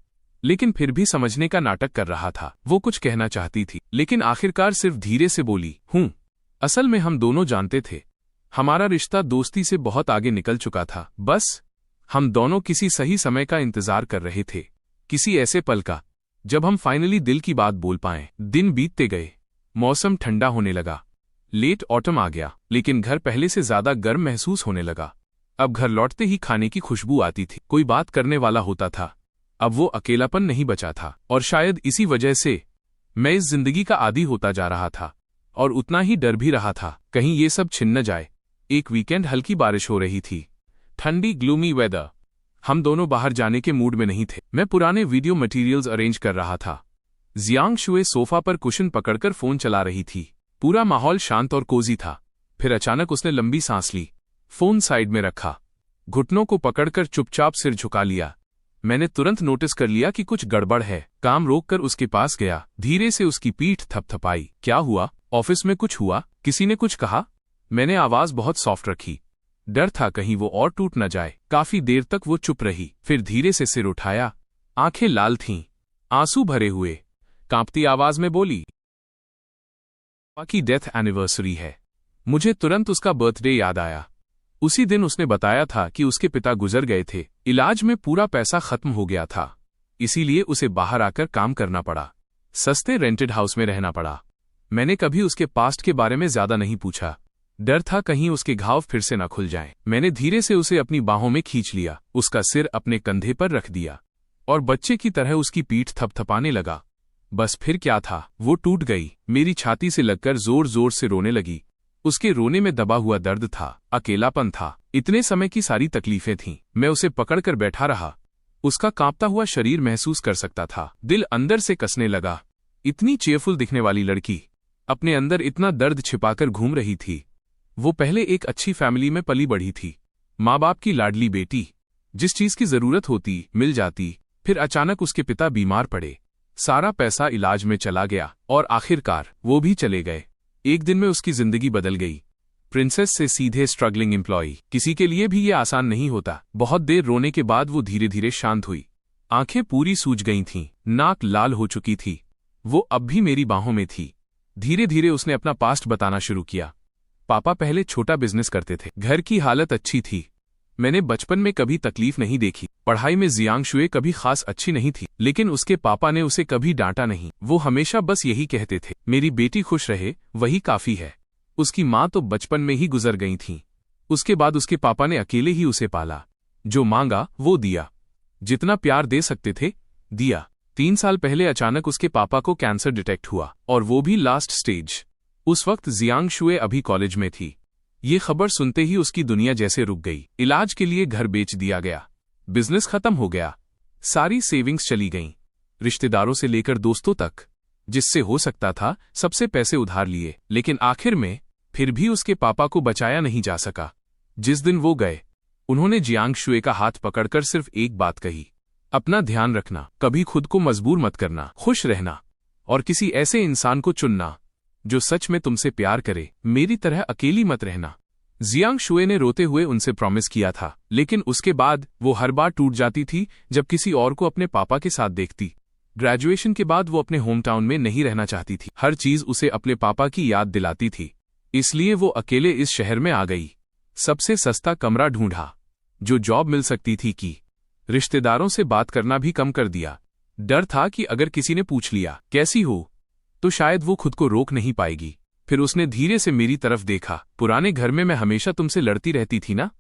लेकिन फिर भी समझने का नाटक कर रहा था। वो कुछ कहना चाहती थी, लेकिन आखिरकार सिर्फ धीरे से बोली, हूँ। असल में हम दोनों जानते थे, हमारा रिश्ता दोस्ती से बहुत आगे निकल चुका था। बस हम दोनों किसी सही समय का इंतजार कर रहे थे, किसी ऐसे पल का जब हम फाइनली दिल की बात बोल पाएं। दिन बीतते गए, मौसम ठंडा होने लगा, लेट ऑटम आ गया, लेकिन घर पहले से ज्यादा गर्म महसूस होने लगा। अब घर लौटते ही खाने की खुशबू आती थी, कोई बात करने वाला होता था, अब वो अकेलापन नहीं बचा था, और शायद इसी वजह से मैं इस जिंदगी का आदी होता जा रहा था, और उतना ही डर भी रहा था कहीं ये सब छिन न जाए। एक वीकेंड हल्की बारिश हो रही थी, ठंडी ग्लूमी वेदर। हम दोनों बाहर जाने के मूड में नहीं थे। मैं पुराने वीडियो मटेरियल्स अरेंज कर रहा था। जियांग शुए सोफा पर कुशन पकड़कर फोन चला रही थी। पूरा माहौल शांत और कोजी था। फिर अचानक उसने लंबी सांस ली, फोन साइड में रखा, घुटनों को पकड़कर चुपचाप सिर झुका लिया। मैंने तुरंत नोटिस कर लिया कि कुछ गड़बड़ है। काम रोककर उसके पास गया, धीरे से उसकी पीठ थपथपाई। क्या हुआ? ऑफिस में कुछ हुआ? किसी ने कुछ कहा? मैंने आवाज बहुत सॉफ्ट रखी। डर था कहीं वो और टूट न जाए। काफी देर तक वो चुप रही, फिर धीरे से सिर उठाया। आंखें लाल थीं, आंसू भरे हुए। कांपती आवाज में बोली, पापा की डेथ एनिवर्सरी है। मुझे तुरंत उसका बर्थडे याद आया। उसी दिन उसने बताया था कि उसके पिता गुजर गए थे। इलाज में पूरा पैसा खत्म हो गया था, इसीलिए उसे बाहर आकर काम करना पड़ा। सस्ते रेंटेड हाउस में रहना पड़ा। मैंने कभी उसके पास्ट के बारे में ज्यादा नहीं पूछा। डर था कहीं उसके घाव फिर से न खुल जाएं। मैंने धीरे से उसे अपनी बाहों में खींच लिया, उसका सिर अपने कंधे पर रख दिया और बच्चे की तरह उसकी पीठ थपथपाने लगा। बस फिर क्या था, वो टूट गई, मेरी छाती से लगकर जोर जोर से रोने लगी। उसके रोने में दबा हुआ दर्द था, अकेलापन था, इतने समय की सारी तकलीफें थीं। मैं उसे पकड़कर बैठा रहा, उसका कांपता हुआ शरीर महसूस कर सकता था। दिल अंदर से कसने लगा। इतनी चेयरफुल दिखने वाली लड़की अपने अंदर इतना दर्द छिपाकर घूम रही थी। वो पहले एक अच्छी फैमिली में पली बढ़ी थी, माँ बाप की लाडली बेटी, जिस चीज की जरूरत होती मिल जाती। फिर अचानक उसके पिता बीमार पड़े, सारा पैसा इलाज में चला गया और आखिरकार वो भी चले गए। एक दिन में उसकी जिंदगी बदल गई। प्रिंसेस से सीधे स्ट्रगलिंग एम्प्लॉई। किसी के लिए भी ये आसान नहीं होता। बहुत देर रोने के बाद वो धीरे धीरे शांत हुई। आंखें पूरी सूज गई थीं, नाक लाल हो चुकी थी। वो अब भी मेरी बाहों में थी। धीरे धीरे उसने अपना पास्ट बताना शुरू किया। पापा पहले छोटा बिजनेस करते थे, घर की हालत अच्छी थी। मैंने बचपन में कभी तकलीफ नहीं देखी। पढ़ाई में जियांग शुए कभी खास अच्छी नहीं थी, लेकिन उसके पापा ने उसे कभी डांटा नहीं। वो हमेशा बस यही कहते थे, मेरी बेटी खुश रहे वही काफी है। उसकी माँ तो बचपन में ही गुजर गई थी। उसके बाद उसके पापा ने अकेले ही उसे पाला। जो मांगा वो दिया, जितना प्यार दे सकते थे दिया। 3 साल पहले अचानक उसके पापा को कैंसर डिटेक्ट हुआ, और वो भी लास्ट स्टेज। उस वक्त जियांग शुए अभी कॉलेज में थी। ये खबर सुनते ही उसकी दुनिया जैसे रुक गई। इलाज के लिए घर बेच दिया गया, बिजनेस खत्म हो गया, सारी सेविंग्स चली गईं। रिश्तेदारों से लेकर दोस्तों तक, जिससे हो सकता था सबसे पैसे उधार लिए। लेकिन आखिर में फिर भी उसके पापा को बचाया नहीं जा सका। जिस दिन वो गए, उन्होंने जियांग शुए का हाथ पकड़कर सिर्फ एक बात कही, अपना ध्यान रखना, कभी खुद को मजबूर मत करना, खुश रहना, और किसी ऐसे इंसान को चुनना जो सच में तुमसे प्यार करे। मेरी तरह अकेली मत रहना। जियांग शुए ने रोते हुए उनसे प्रॉमिस किया था, लेकिन उसके बाद वो हर बार टूट जाती थी जब किसी और को अपने पापा के साथ देखती। ग्रेजुएशन के बाद वो अपने होम टाउन में नहीं रहना चाहती थी। हर चीज उसे अपने पापा की याद दिलाती थी, इसलिए वो अकेले इस शहर में आ गई। सबसे सस्ता कमरा ढूंढा, जो जॉब मिल सकती थी की। रिश्तेदारों से बात करना भी कम कर दिया। डर था कि अगर किसी ने पूछ लिया कैसी हो, तो शायद वो खुद को रोक नहीं पाएगी। फिर उसने धीरे से मेरी तरफ देखा। पुराने घर में मैं हमेशा तुमसे लड़ती रहती थी ना,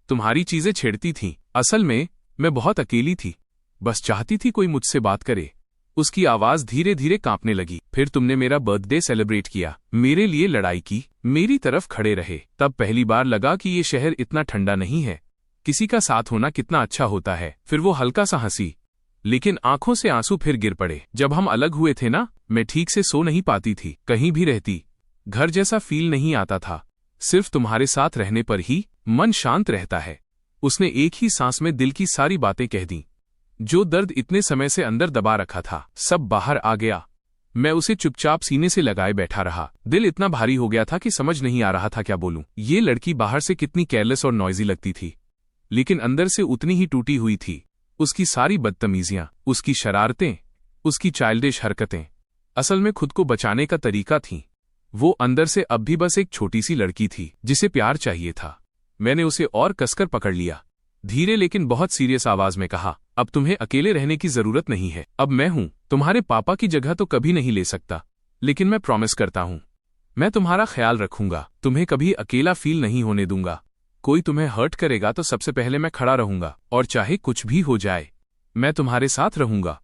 तुम्हारी चीजें छेड़ती थीं। असल में मैं बहुत अकेली थी, बस चाहती थी कोई मुझसे बात करे। उसकी आवाज धीरे धीरे कांपने लगी। फिर तुमने मेरा बर्थडे सेलिब्रेट किया, मेरे लिए लड़ाई की, मेरी तरफ खड़े रहे। तब पहली बार लगा कि ये शहर इतना ठंडा नहीं है, किसी का साथ होना कितना अच्छा होता है। फिर वो हल्का सा हंसी, लेकिन आंखों से आंसू फिर गिर पड़े। जब हम अलग हुए थे ना, मैं ठीक से सो नहीं पाती थी। कहीं भी रहती, घर जैसा फील नहीं आता था। सिर्फ तुम्हारे साथ रहने पर ही मन शांत रहता है। उसने एक ही सांस में दिल की सारी बातें कह दी। जो दर्द इतने समय से अंदर दबा रखा था, सब बाहर आ गया। मैं उसे चुपचाप सीने से लगाए बैठा रहा। दिल इतना भारी हो गया था कि समझ नहीं आ रहा था क्या बोलूं। ये लड़की बाहर से कितनी केयरलेस और नॉइजी लगती थी, लेकिन अंदर से उतनी ही टूटी हुई थी। उसकी सारी बदतमीजियां, उसकी शरारतें, उसकी चाइल्डिश हरकतें असल में खुद को बचाने का तरीका थीं। वो अंदर से अब भी बस एक छोटी सी लड़की थी जिसे प्यार चाहिए था। मैंने उसे और कसकर पकड़ लिया। धीरे लेकिन बहुत सीरियस आवाज में कहा, अब तुम्हें अकेले रहने की जरूरत नहीं है। अब मैं हूं। तुम्हारे पापा की जगह तो कभी नहीं ले सकता, लेकिन मैं प्रॉमिस करता हूं, मैं तुम्हारा ख्याल रखूंगा। तुम्हें कभी अकेला फील नहीं होने दूंगा। कोई तुम्हें हर्ट करेगा तो सबसे पहले मैं खड़ा रहूंगा, और चाहे कुछ भी हो जाए। मैं तुम्हारे साथ रहूंगा।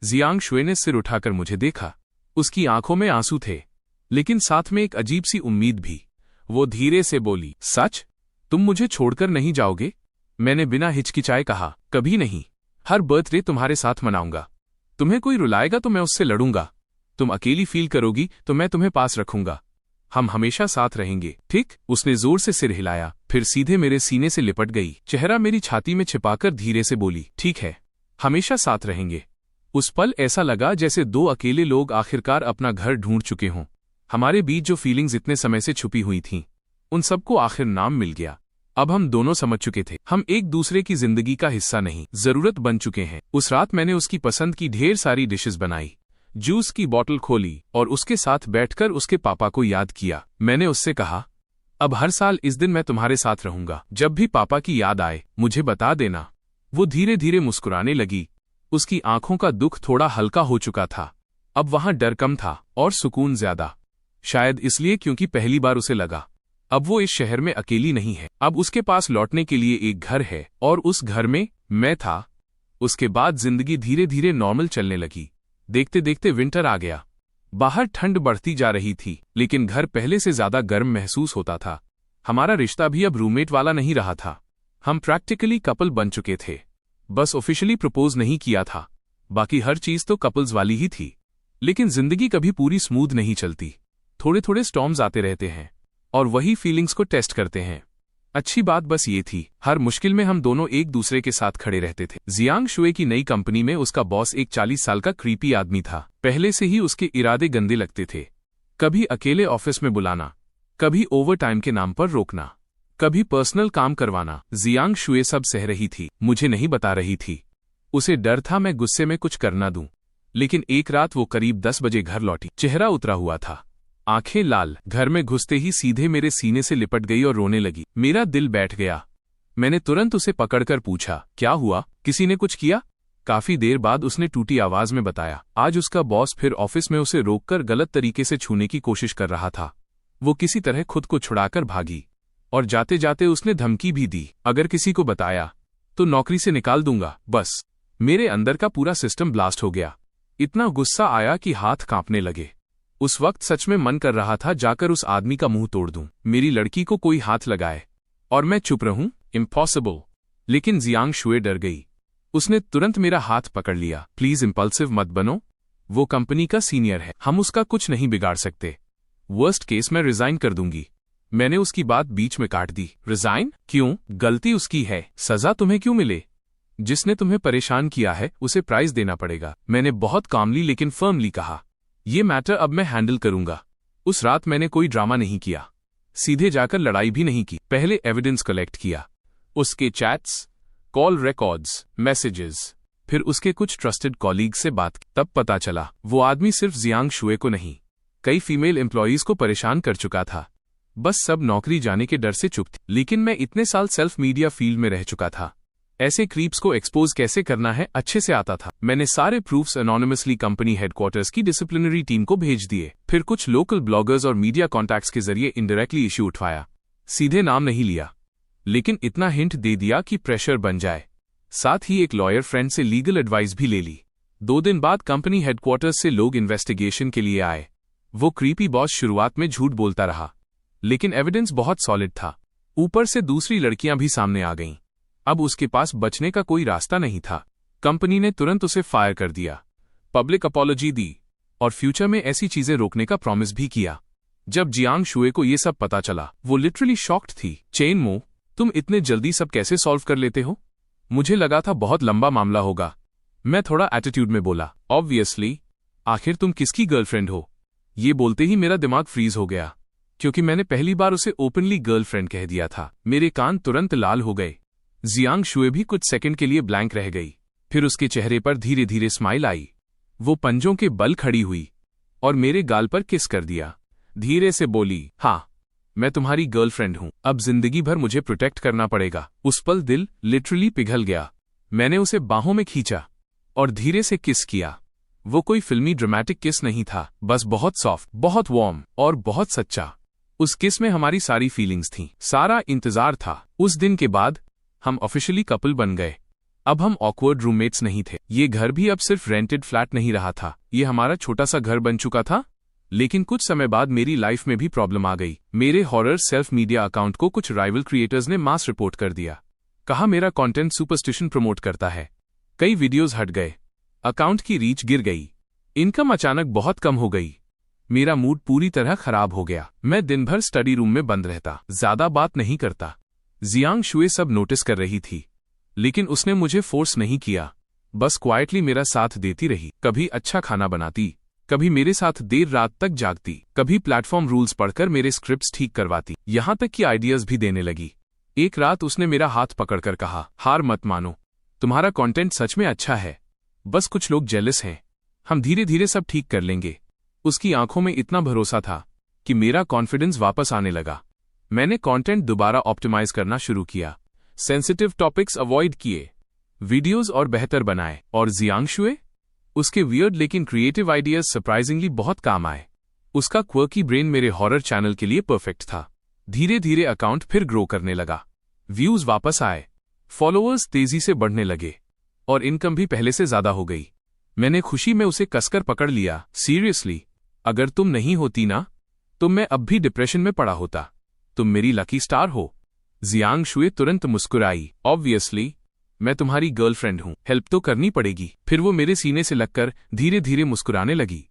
जियांग शुए ने सिर उठाकर मुझे देखा। उसकी आंखों में आंसू थे, लेकिन साथ में एक अजीब सी उम्मीद भी। वो धीरे से बोली, सच? तुम मुझे छोड़कर नहीं जाओगे? मैंने बिना हिचकिचाए कहा, कभी नहीं। हर बर्थडे तुम्हारे साथ मनाऊंगा। तुम्हें कोई रुलाएगा तो मैं उससे लड़ूंगा। तुम अकेली फील करोगी तो मैं तुम्हें पास रखूंगा। हम हमेशा साथ रहेंगे, ठीक? उसने जोर से सिर हिलाया, फिर सीधे मेरे सीने से लिपट गई, चेहरा मेरी छाती में छिपाकर धीरे से बोली, ठीक है, हमेशा साथ रहेंगे। उस पल ऐसा लगा जैसे दो अकेले लोग आखिरकार अपना घर ढूंढ चुके हों। हमारे बीच जो फीलिंग्स इतने समय से छुपी हुई थीं, उन सबको आखिर नाम मिल गया। अब हम दोनों समझ चुके थे, हम एक दूसरे की जिंदगी का हिस्सा नहीं, जरूरत बन चुके हैं। उस रात मैंने उसकी पसंद की ढेर सारी डिशेस बनाई, जूस की बोतल खोली और उसके साथ बैठकर उसके पापा को याद किया। मैंने उससे कहा, अब हर साल इस दिन मैं तुम्हारे साथ रहूंगा। जब भी पापा की याद आए मुझे बता देना। वो धीरे धीरे मुस्कुराने लगी। उसकी आंखों का दुख थोड़ा हल्का हो चुका था। अब वहां डर कम था और सुकून ज्यादा। शायद इसलिए क्योंकि पहली बार उसे लगा अब वो इस शहर में अकेली नहीं है। अब उसके पास लौटने के लिए एक घर है और उस घर में मैं था। उसके बाद जिंदगी धीरे धीरे नॉर्मल चलने लगी। देखते देखते विंटर आ गया। बाहर ठंड बढ़ती जा रही थी, लेकिन घर पहले से ज्यादा गर्म महसूस होता था। हमारा रिश्ता भी अब रूममेट वाला नहीं रहा था। हम प्रैक्टिकली कपल बन चुके थे। बस ऑफिशियली प्रपोज नहीं किया था, बाकी हर चीज तो कपल्स वाली ही थी। लेकिन जिंदगी कभी पूरी स्मूथ नहीं चलती। थोड़े थोड़े स्टॉर्म्स आते रहते हैं और वही फीलिंग्स को टेस्ट करते हैं। अच्छी बात बस ये थी, हर मुश्किल में हम दोनों एक दूसरे के साथ खड़े रहते थे। जियांग शुए की नई कंपनी में उसका बॉस एक 40 साल का क्रीपी आदमी था। पहले से ही उसके इरादे गंदे लगते थे। कभी अकेले ऑफिस में बुलाना, कभी ओवर टाइम के नाम पर रोकना, कभी पर्सनल काम करवाना। जियांग शुए सब सह रही थी, मुझे नहीं बता रही थी। उसे डर था मैं गुस्से में कुछ कर ना दूं। लेकिन एक रात वो करीब 10 बजे घर लौटी। चेहरा उतरा हुआ था, आंखें लाल। घर में घुसते ही सीधे मेरे सीने से लिपट गई और रोने लगी। मेरा दिल बैठ गया। मैंने तुरंत उसे पकड़कर पूछा, क्या हुआ? किसी ने कुछ किया? काफी देर बाद उसने टूटी आवाज में बताया, आज उसका बॉस फिर ऑफिस में उसे रोककर गलत तरीके से छूने की कोशिश कर रहा था। वो किसी तरह खुद को छुड़ाकर भागी और जाते जाते उसने धमकी भी दी, अगर किसी को बताया तो नौकरी से निकाल दूंगा। बस मेरे अंदर का पूरा सिस्टम ब्लास्ट हो गया। इतना गुस्सा आया कि हाथ कांपने लगे। उस वक्त सच में मन कर रहा था जाकर उस आदमी का मुंह तोड़ दूं। मेरी लड़की को कोई हाथ लगाए और मैं चुप रहूं? इम्पॉसिबल। लेकिन जियांग शुए डर गई। उसने तुरंत मेरा हाथ पकड़ लिया। प्लीज इम्पल्सिव मत बनो। वो कंपनी का सीनियर है, हम उसका कुछ नहीं बिगाड़ सकते। वर्स्ट केस मैं रिजाइन कर दूंगी। मैंने उसकी बात बीच में काट दी। रिजाइन? क्यों? गलती उसकी है, सजा तुम्हें क्यों मिले? जिसने तुम्हें परेशान किया है उसे प्राइज देना पड़ेगा। मैंने बहुत कामली लेकिन फर्मली कहा, ये मैटर अब मैं हैंडल करूंगा। उस रात मैंने कोई ड्रामा नहीं किया, सीधे जाकर लड़ाई भी नहीं की। पहले एविडेंस कलेक्ट किया, उसके चैट्स, कॉल रिकॉर्ड्स, मैसेजेस, फिर उसके कुछ ट्रस्टेड कॉलीग से बात की। तब पता चला वो आदमी सिर्फ जियांग शुए को नहीं, कई फीमेल एम्प्लॉयज को परेशान कर चुका था। बस सब नौकरी जाने के डर से चुप थी। लेकिन मैं इतने साल सेल्फ मीडिया फील्ड में रह चुका था, ऐसे क्रीप्स को एक्सपोज कैसे करना है अच्छे से आता था। मैंने सारे प्रूफ्स एनोनिमसली कंपनी हेडक्वार्टर्स की डिसिप्लिनरी टीम को भेज दिए। फिर कुछ लोकल ब्लॉगर्स और मीडिया कॉन्टैक्ट्स के जरिए इनडायरेक्टली इश्यू उठवाया। सीधे नाम नहीं लिया, लेकिन इतना हिंट दे दिया कि प्रेशर बन जाए। साथ ही एक लॉयर फ्रेंड से लीगल एडवाइस भी ले ली। 2 दिन बाद कंपनी हेडक्वार्टर्स से लोग इन्वेस्टिगेशन के लिए आए। वो क्रीपी बॉस शुरुआत में झूठ बोलता रहा, लेकिन एविडेंस बहुत सॉलिड था। ऊपर से दूसरी लड़कियां भी सामने आ गईं। अब उसके पास बचने का कोई रास्ता नहीं था। कंपनी ने तुरंत उसे फायर कर दिया, पब्लिक अपॉलॉजी दी और फ्यूचर में ऐसी चीजें रोकने का प्रॉमिस भी किया। जब जियांग शुए को ये सब पता चला, वो लिटरली शॉक्ड थी। चेन मो, तुम इतने जल्दी सब कैसे सॉल्व कर लेते हो? मुझे लगा था बहुत लंबा मामला होगा। मैं थोड़ा एटीट्यूड में बोला, ऑब्वियसली, आखिर तुम किसकी गर्लफ्रेंड हो? ये बोलते ही मेरा दिमाग फ्रीज हो गया, क्योंकि मैंने पहली बार उसे ओपनली गर्लफ्रेंड कह दिया था। मेरे कान तुरंत लाल हो गए। जियांग शुए भी कुछ सेकंड के लिए ब्लैंक रह गई। फिर उसके चेहरे पर धीरे धीरे स्माइल आई। वो पंजों के बल खड़ी हुई और मेरे गाल पर किस कर दिया। धीरे से बोली, हाँ, मैं तुम्हारी गर्लफ्रेंड हूं। अब जिंदगी भर मुझे प्रोटेक्ट करना पड़ेगा। उस पल दिल लिटरली पिघल गया। मैंने उसे बाहों में खींचा और धीरे से किस किया। वो कोई फिल्मी ड्रामेटिक किस नहीं था, बस बहुत सॉफ्ट, बहुत वार्म और बहुत सच्चा। उस किस में हमारी सारी फीलिंग्स थीं, सारा इंतजार था। उस दिन के बाद हम ऑफिशियली कपल बन गए। अब हम ऑकवर्ड रूममेट्स नहीं थे। ये घर भी अब सिर्फ रेंटेड फ्लैट नहीं रहा था, ये हमारा छोटा सा घर बन चुका था। लेकिन कुछ समय बाद मेरी लाइफ में भी प्रॉब्लम आ गई। मेरे हॉरर सेल्फ मीडिया अकाउंट को कुछ राइवल क्रिएटर्स ने मास रिपोर्ट कर दिया। कहा मेरा कंटेंट सुपरस्टिशन प्रमोट करता है। कई वीडियोस हट गए, अकाउंट की रीच गिर गई, इनकम अचानक बहुत कम हो गई। मेरा मूड पूरी तरह खराब हो गया। मैं दिन भर स्टडी रूम में बंद रहता, ज्यादा बात नहीं करता। जियांग शुए सब नोटिस कर रही थी, लेकिन उसने मुझे फोर्स नहीं किया, बस क्वाइटली मेरा साथ देती रही। कभी अच्छा खाना बनाती, कभी मेरे साथ देर रात तक जागती, कभी प्लेटफॉर्म रूल्स पढ़कर मेरे स्क्रिप्ट्स ठीक करवाती, यहां तक कि आइडियाज भी देने लगी। एक रात उसने मेरा हाथ पकड़कर कहा, हार मत मानो, तुम्हारा कंटेंट सच में अच्छा है, बस कुछ लोग जेलस हैं, हम धीरे धीरे सब ठीक कर लेंगे। उसकी आंखों में इतना भरोसा था कि मेरा कॉन्फिडेंस वापस आने लगा। मैंने कंटेंट दोबारा ऑप्टिमाइज करना शुरू किया, सेंसिटिव टॉपिक्स अवॉइड किए, वीडियोस और बेहतर बनाए। और जियांग शुए, उसके वियर्ड लेकिन क्रिएटिव आइडियाज सरप्राइजिंगली बहुत काम आए। उसका क्वर्की ब्रेन मेरे हॉरर चैनल के लिए परफेक्ट था। धीरे धीरे अकाउंट फिर ग्रो करने लगा, व्यूज वापस आए, फॉलोअर्स तेजी से बढ़ने लगे और इनकम भी पहले से ज्यादा हो गई। मैंने खुशी में उसे कसकर पकड़ लिया। सीरियसली, अगर तुम नहीं होती ना, तो मैं अब भी डिप्रेशन में पड़ा होता। तुम मेरी लकी स्टार हो। जियांग शुए तुरंत मुस्कुराई। ऑब्वियसली, मैं तुम्हारी गर्लफ्रेंड हूं, हेल्प तो करनी पड़ेगी। फिर वो मेरे सीने से लगकर धीरे धीरे मुस्कुराने लगी।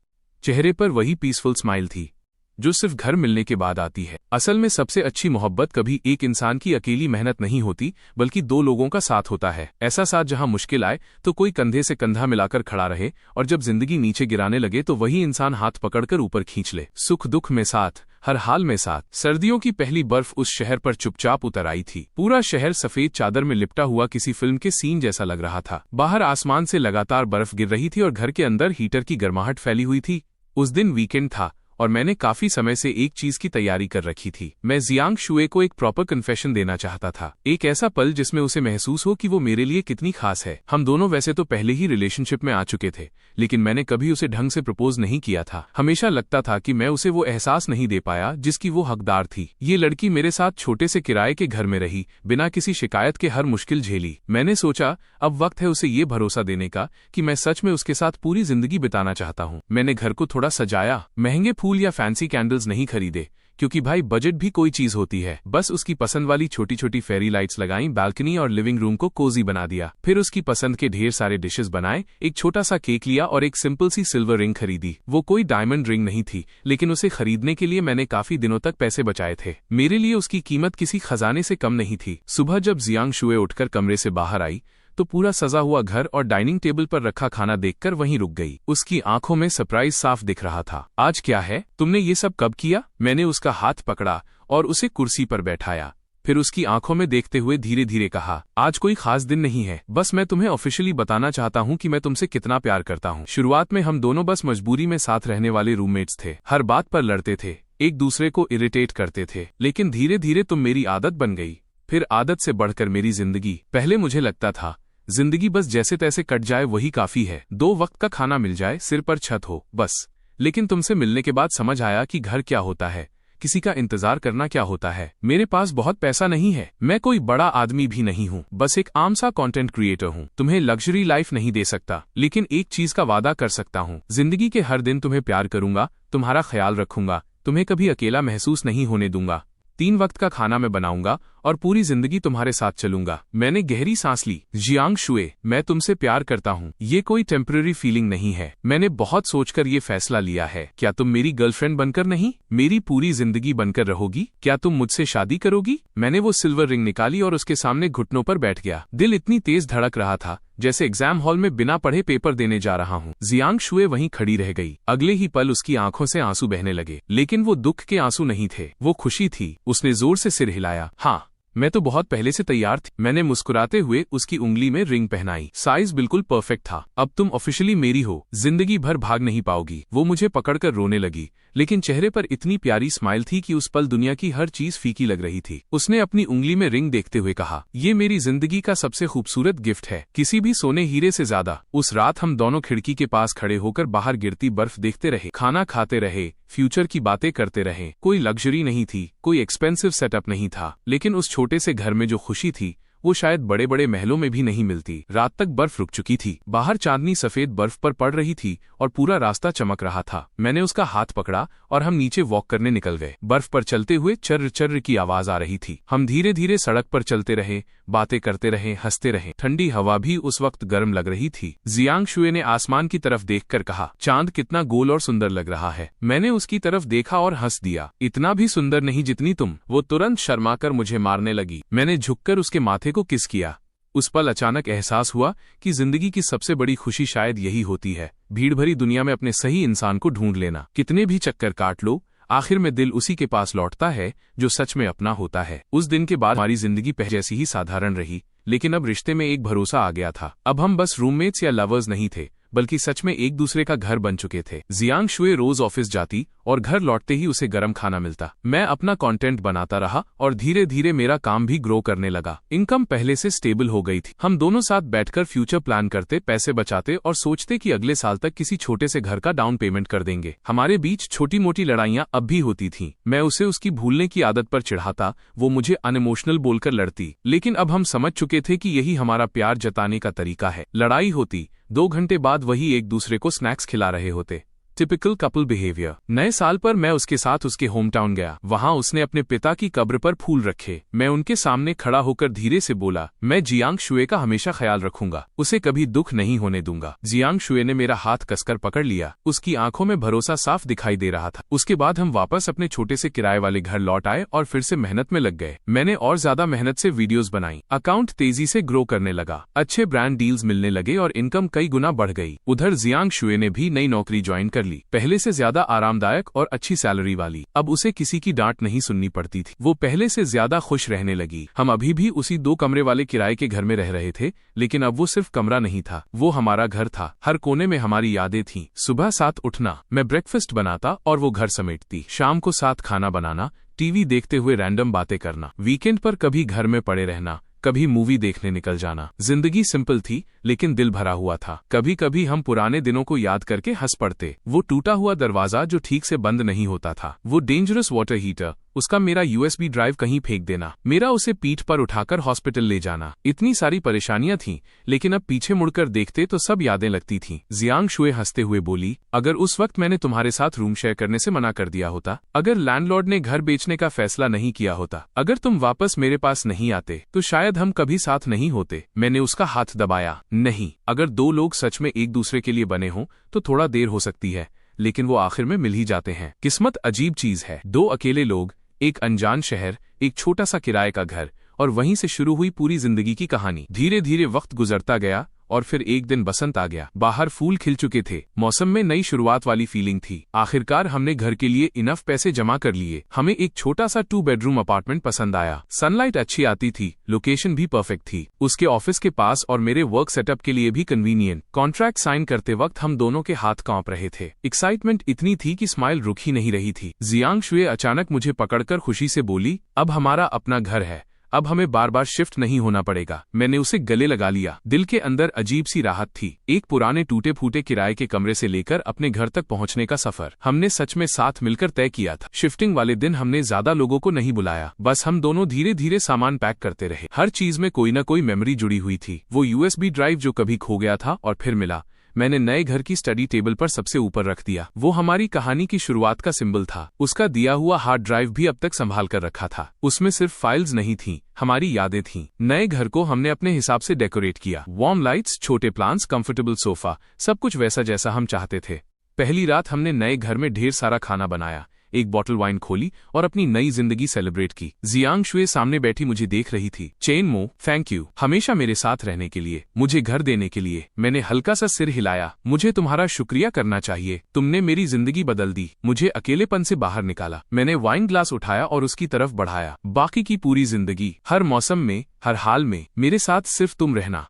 चेहरे पर वही पीसफुल स्माइल थी जो सिर्फ घर मिलने के बाद आती है। असल में सबसे अच्छी मोहब्बत कभी एक इंसान की अकेली मेहनत नहीं होती, बल्कि दो लोगों का साथ होता है। ऐसा साथ जहां मुश्किल आए तो कोई कंधे से कंधा मिलाकर खड़ा रहे, और जब जिंदगी नीचे गिराने लगे तो वही इंसान हाथ पकड़कर ऊपर खींच ले। सुख दुख में साथ, हर हाल में साथ। सर्दियों की पहली बर्फ उस शहर पर चुपचाप उतर आई थी। पूरा शहर सफेद चादर में लिपटा हुआ किसी फिल्म के सीन जैसा लग रहा था। बाहर आसमान से लगातार बर्फ गिर रही थी और घर के अंदर हीटर की गर्माहट फैली हुई थी। उस दिन वीकेंड था और मैंने काफी समय से एक चीज की तैयारी कर रखी थी। मैं जियांग शुए को एक प्रॉपर कन्फेशन देना चाहता था, एक ऐसा पल जिसमें उसे महसूस हो कि वो मेरे लिए कितनी खास है। हम दोनों वैसे तो पहले ही रिलेशनशिप में आ चुके थे, लेकिन मैंने कभी उसे ढंग से प्रपोज नहीं किया था। हमेशा लगता था कि मैं उसे वो एहसास नहीं दे पाया जिसकी वो हकदार थी। ये लड़की मेरे साथ छोटे से किराए के घर में रही, बिना किसी शिकायत के हर मुश्किल झेली। मैंने सोचा अब वक्त है उसे ये भरोसा देने का कि मैं सच में उसके साथ पूरी जिंदगी बिताना चाहता हूँ। मैंने घर को थोड़ा सजाया, महंगे फूल या फैंसी कैंडल्स नहीं खरीदे, क्योंकि भाई बजट भी कोई चीज होती है। बस उसकी पसंद वाली छोटी छोटी फेरी लाइट्स लगाई, बालकनी और लिविंग रूम को कोजी बना दिया। फिर उसकी पसंद के ढेर सारे डिशेस बनाए, एक छोटा सा केक लिया और एक सिंपल सी सिल्वर रिंग खरीदी। वो कोई डायमंड रिंग नहीं थी, लेकिन उसे खरीदने के लिए मैंने काफी दिनों तक पैसे बचाए थे। मेरे लिए उसकी कीमत किसी खजाने से कम नहीं थी। सुबह जब जियांग शुए उठकर कमरे से बाहर आई तो पूरा सजा हुआ घर और डाइनिंग टेबल पर रखा खाना देखकर वहीं रुक गई। उसकी आंखों में सरप्राइज साफ दिख रहा था। आज क्या है? तुमने ये सब कब किया? मैंने उसका हाथ पकड़ा और उसे कुर्सी पर बैठाया। फिर उसकी आंखों में देखते हुए धीरे धीरे कहा, आज कोई खास दिन नहीं है, बस मैं तुम्हें ऑफिशियली बताना चाहता हूँ कि मैं तुमसे कितना प्यार करता हूँ। शुरुआत में हम दोनों बस मजबूरी में साथ रहने वाले रूममेट्स थे। हर बात पर लड़ते थे, एक दूसरे को इरिटेट करते थे, लेकिन धीरे धीरे तुम मेरी आदत बन गई, फिर आदत से बढ़कर मेरी जिंदगी। पहले मुझे लगता था जिंदगी बस जैसे तैसे कट जाए वही काफी है, 2 वक्त का खाना मिल जाए, सिर पर छत हो, बस। लेकिन तुमसे मिलने के बाद समझ आया कि घर क्या होता है, किसी का इंतजार करना क्या होता है। मेरे पास बहुत पैसा नहीं है, मैं कोई बड़ा आदमी भी नहीं हूँ, बस एक आम सा कंटेंट क्रिएटर हूँ। तुम्हें लग्जरी लाइफ नहीं दे सकता, लेकिन एक चीज का वादा कर सकता हूँ, जिंदगी के हर दिन तुम्हें प्यार करूंगा, तुम्हारा ख्याल रखूंगा, तुम्हें कभी अकेला महसूस नहीं होने दूंगा। 3 वक्त का खाना मैं बनाऊंगा और पूरी जिंदगी तुम्हारे साथ चलूंगा। मैंने गहरी सांस ली। जियांग शुए, मैं तुमसे प्यार करता हूँ, ये कोई टेम्पररी फीलिंग नहीं है। मैंने बहुत सोचकर ये फैसला लिया है। क्या तुम मेरी गर्लफ्रेंड बनकर नहीं, मेरी पूरी जिंदगी बनकर रहोगी? क्या तुम मुझसे शादी करोगी? मैंने वो सिल्वर रिंग निकाली और उसके सामने घुटनों पर बैठ गया। दिल इतनी तेज धड़क रहा था जैसे एग्जाम हॉल में बिना पढ़े पेपर देने जा रहा हूँ। जियांग शुए वहीं खड़ी रह गई। अगले ही पल उसकी आंखों से आंसू बहने लगे, लेकिन वो दुख के आंसू नहीं थे, वो खुशी थी। उसने जोर से सिर हिलाया। हाँ, मैं तो बहुत पहले से तैयार थी। मैंने मुस्कुराते हुए उसकी उंगली में रिंग पहनाई। साइज बिल्कुल परफेक्ट था। अब तुम ऑफिशियली मेरी हो, जिंदगी भर भाग नहीं पाओगी। वो मुझे पकड़कर रोने लगी, लेकिन चेहरे पर इतनी प्यारी स्माइल थी कि उस पल दुनिया की हर चीज फीकी लग रही थी। उसने अपनी उंगली में रिंग देखते हुए कहा, ये मेरी जिंदगी का सबसे खूबसूरत गिफ्ट है, किसी भी सोने हीरे से ज्यादा। उस रात हम दोनों खिड़की के पास खड़े होकर बाहर गिरती बर्फ देखते रहे, खाना खाते रहे, फ्यूचर की बातें करते रहे। कोई लग्जरी नहीं थी, कोई एक्सपेंसिव सेटअप नहीं था, लेकिन उस छोटे से घर में जो खुशी थी वो शायद बड़े बड़े महलों में भी नहीं मिलती। रात तक बर्फ रुक चुकी थी, बाहर चांदनी सफेद बर्फ पर पड़ रही थी और पूरा रास्ता चमक रहा था। मैंने उसका हाथ पकड़ा और हम नीचे वॉक करने निकल गए। बर्फ पर चलते हुए चर्र चर्र की आवाज आ रही थी। हम धीरे धीरे सड़क पर चलते रहे, बातें करते रहे, हंसते रहे। ठंडी हवा भी उस वक्त गर्म लग रही थी। जियांग शुए ने आसमान की तरफ देखकर कहा, चांद कितना गोल और सुंदर लग रहा है। मैंने उसकी तरफ देखा और हंस दिया, इतना भी सुंदर नहीं जितनी तुम। वो तुरंत शर्माकर मुझे मारने लगी। मैंने झुककर उसके माथे को किस किया। उस पल अचानक एहसास हुआ कि जिंदगी की सबसे बड़ी खुशी शायद यही होती है, भीड़ भरी दुनिया में अपने सही इंसान को ढूंढ लेना। कितने भी चक्कर काट लो, आखिर में दिल उसी के पास लौटता है जो सच में अपना होता है। उस दिन के बाद हमारी जिंदगी पहले जैसी ही साधारण रही, लेकिन अब रिश्ते में एक भरोसा आ गया था। अब हम बस रूममेट्स या लवर्स नहीं थे, बल्कि सच में एक दूसरे का घर बन चुके थे। जियांग शुए रोज ऑफिस जाती और घर लौटते ही उसे गर्म खाना मिलता। मैं अपना कंटेंट बनाता रहा और धीरे धीरे मेरा काम भी ग्रो करने लगा। इनकम पहले से स्टेबल हो गई थी। हम दोनों साथ बैठकर फ्यूचर प्लान करते, पैसे बचाते और सोचते कि अगले साल तक किसी छोटे से घर का डाउन पेमेंट कर देंगे। हमारे बीच छोटी मोटी लड़ाइयां अब भी होती थीं। मैं उसे उसकी भूलने की आदत पर चिढ़ाता, वो मुझे अनइमोशनल बोलकर लड़ती। लेकिन अब हम समझ चुके थे कि यही हमारा प्यार जताने का तरीका है। लड़ाई होती, 2 घंटे बाद वही एक दूसरे को स्नैक्स खिला रहे होते। Typical couple behaviour. नए साल पर मैं उसके साथ उसके होम टाउन गया। वहां उसने अपने पिता की कब्र पर फूल रखे। मैं उनके सामने खड़ा होकर धीरे से बोला, मैं जियांग शुए का हमेशा ख्याल रखूंगा, उसे कभी दुख नहीं होने दूंगा। जियांग शुए ने मेरा हाथ कसकर पकड़ लिया। उसकी आंखों में भरोसा साफ दिखाई दे रहा था। उसके बाद हम वापस अपने छोटे से किराए वाले घर लौट आए और फिर से मेहनत में लग गए। मैंने और ज्यादा मेहनत से वीडियोस बनाई। अकाउंट तेजी से ग्रो करने लगा, अच्छे ब्रांड डील्स मिलने लगे और इनकम कई गुना बढ़ गई। उधर जियांग शुए ने भी नई नौकरी ज्वाइन कर ली, पहले से ज्यादा आरामदायक और अच्छी सैलरी वाली। अब उसे किसी की डांट नहीं सुननी पड़ती थी। वो पहले से ज्यादा खुश रहने लगी। हम अभी भी उसी 2 कमरे वाले किराए के घर में रह रहे थे, लेकिन अब वो सिर्फ कमरा नहीं था, वो हमारा घर था। हर कोने में हमारी यादें थीं। सुबह साथ उठना, मैं ब्रेकफास्ट बनाता और वो घर समेटती। शाम को साथ खाना बनाना, टीवी देखते हुए रैंडम बातें करना। वीकेंड पर कभी घर में पड़े रहना, कभी मूवी देखने निकल जाना। जिंदगी सिंपल थी, लेकिन दिल भरा हुआ था। कभी कभी हम पुराने दिनों को याद करके हंस पड़ते। वो टूटा हुआ दरवाजा जो ठीक से बंद नहीं होता था, वो डेंजरस वाटर हीटर, उसका मेरा यूएसबी ड्राइव कहीं फेंक देना, मेरा उसे पीठ पर उठाकर हॉस्पिटल ले जाना। इतनी सारी परेशानियां थीं, लेकिन अब पीछे मुड़कर देखते तो सब यादें लगती थीं। जियांग शुए हंसते हुए बोली, अगर उस वक्त मैंने तुम्हारे साथ रूम शेयर करने से मना कर दिया होता, अगर लैंडलॉर्ड ने घर बेचने का फैसला नहीं किया होता, अगर तुम वापस मेरे पास नहीं आते, तो शायद हम कभी साथ नहीं होते। मैंने उसका हाथ दबाया। नहीं, अगर 2 लोग सच में एक दूसरे के लिए बने हों तो थोड़ा देर हो सकती है, लेकिन वो आखिर में मिल ही जाते हैं। किस्मत अजीब चीज है। 2 अकेले लोग, एक अनजान शहर, एक छोटा सा किराए का घर, और वहीं से शुरू हुई पूरी जिंदगी की कहानी। धीरे धीरे वक्त गुजरता गया और फिर एक दिन बसंत आ गया। बाहर फूल खिल चुके थे, मौसम में नई शुरुआत वाली फीलिंग थी। आखिरकार हमने घर के लिए इनफ पैसे जमा कर लिए। हमें एक छोटा सा 2 बेडरूम अपार्टमेंट पसंद आया। सनलाइट अच्छी आती थी, लोकेशन भी परफेक्ट थी, उसके ऑफिस के पास और मेरे वर्क सेटअप के लिए भी कन्वीनियंट। कॉन्ट्रैक्ट साइन करते वक्त हम दोनों के हाथ कांप रहे थे। एक्साइटमेंट इतनी थी कि स्माइल रुक ही नहीं रही थी। जियांग शुए अचानक मुझे पकड़कर खुशी से बोली, अब हमारा अपना घर है, अब हमें बार बार शिफ्ट नहीं होना पड़ेगा। मैंने उसे गले लगा लिया। दिल के अंदर अजीब सी राहत थी। एक पुराने टूटे फूटे किराए के कमरे से लेकर अपने घर तक पहुंचने का सफर हमने सच में साथ मिलकर तय किया था। शिफ्टिंग वाले दिन हमने ज्यादा लोगों को नहीं बुलाया, बस हम दोनों धीरे धीरे सामान पैक करते रहे। हर चीज में कोई न कोई मेमोरी जुड़ी हुई थी। वो यूएसबी ड्राइव जो कभी खो गया था और फिर मिला, मैंने नए घर की स्टडी टेबल पर सबसे ऊपर रख दिया। वो हमारी कहानी की शुरुआत का सिंबल था। उसका दिया हुआ हार्ड ड्राइव भी अब तक संभाल कर रखा था। उसमें सिर्फ फाइल्स नहीं थीं, हमारी यादें थीं। नए घर को हमने अपने हिसाब से डेकोरेट किया। वार्म लाइट्स, छोटे प्लांट्स, कंफर्टेबल सोफा, सब कुछ वैसा जैसा हम चाहते थे। पहली रात हमने नए घर में ढेर सारा खाना बनाया, एक बॉटल वाइन खोली और अपनी नई जिंदगी सेलिब्रेट की। जियांग शुए सामने बैठी मुझे देख रही थी। चेन मो, थैंक यू, हमेशा मेरे साथ रहने के लिए, मुझे घर देने के लिए। मैंने हल्का सा सिर हिलाया। मुझे तुम्हारा शुक्रिया करना चाहिए, तुमने मेरी जिंदगी बदल दी, मुझे अकेलेपन से बाहर निकाला। मैंने वाइन ग्लास उठाया और उसकी तरफ बढ़ाया। बाकी की पूरी जिंदगी, हर मौसम में, हर हाल में मेरे साथ सिर्फ तुम रहना।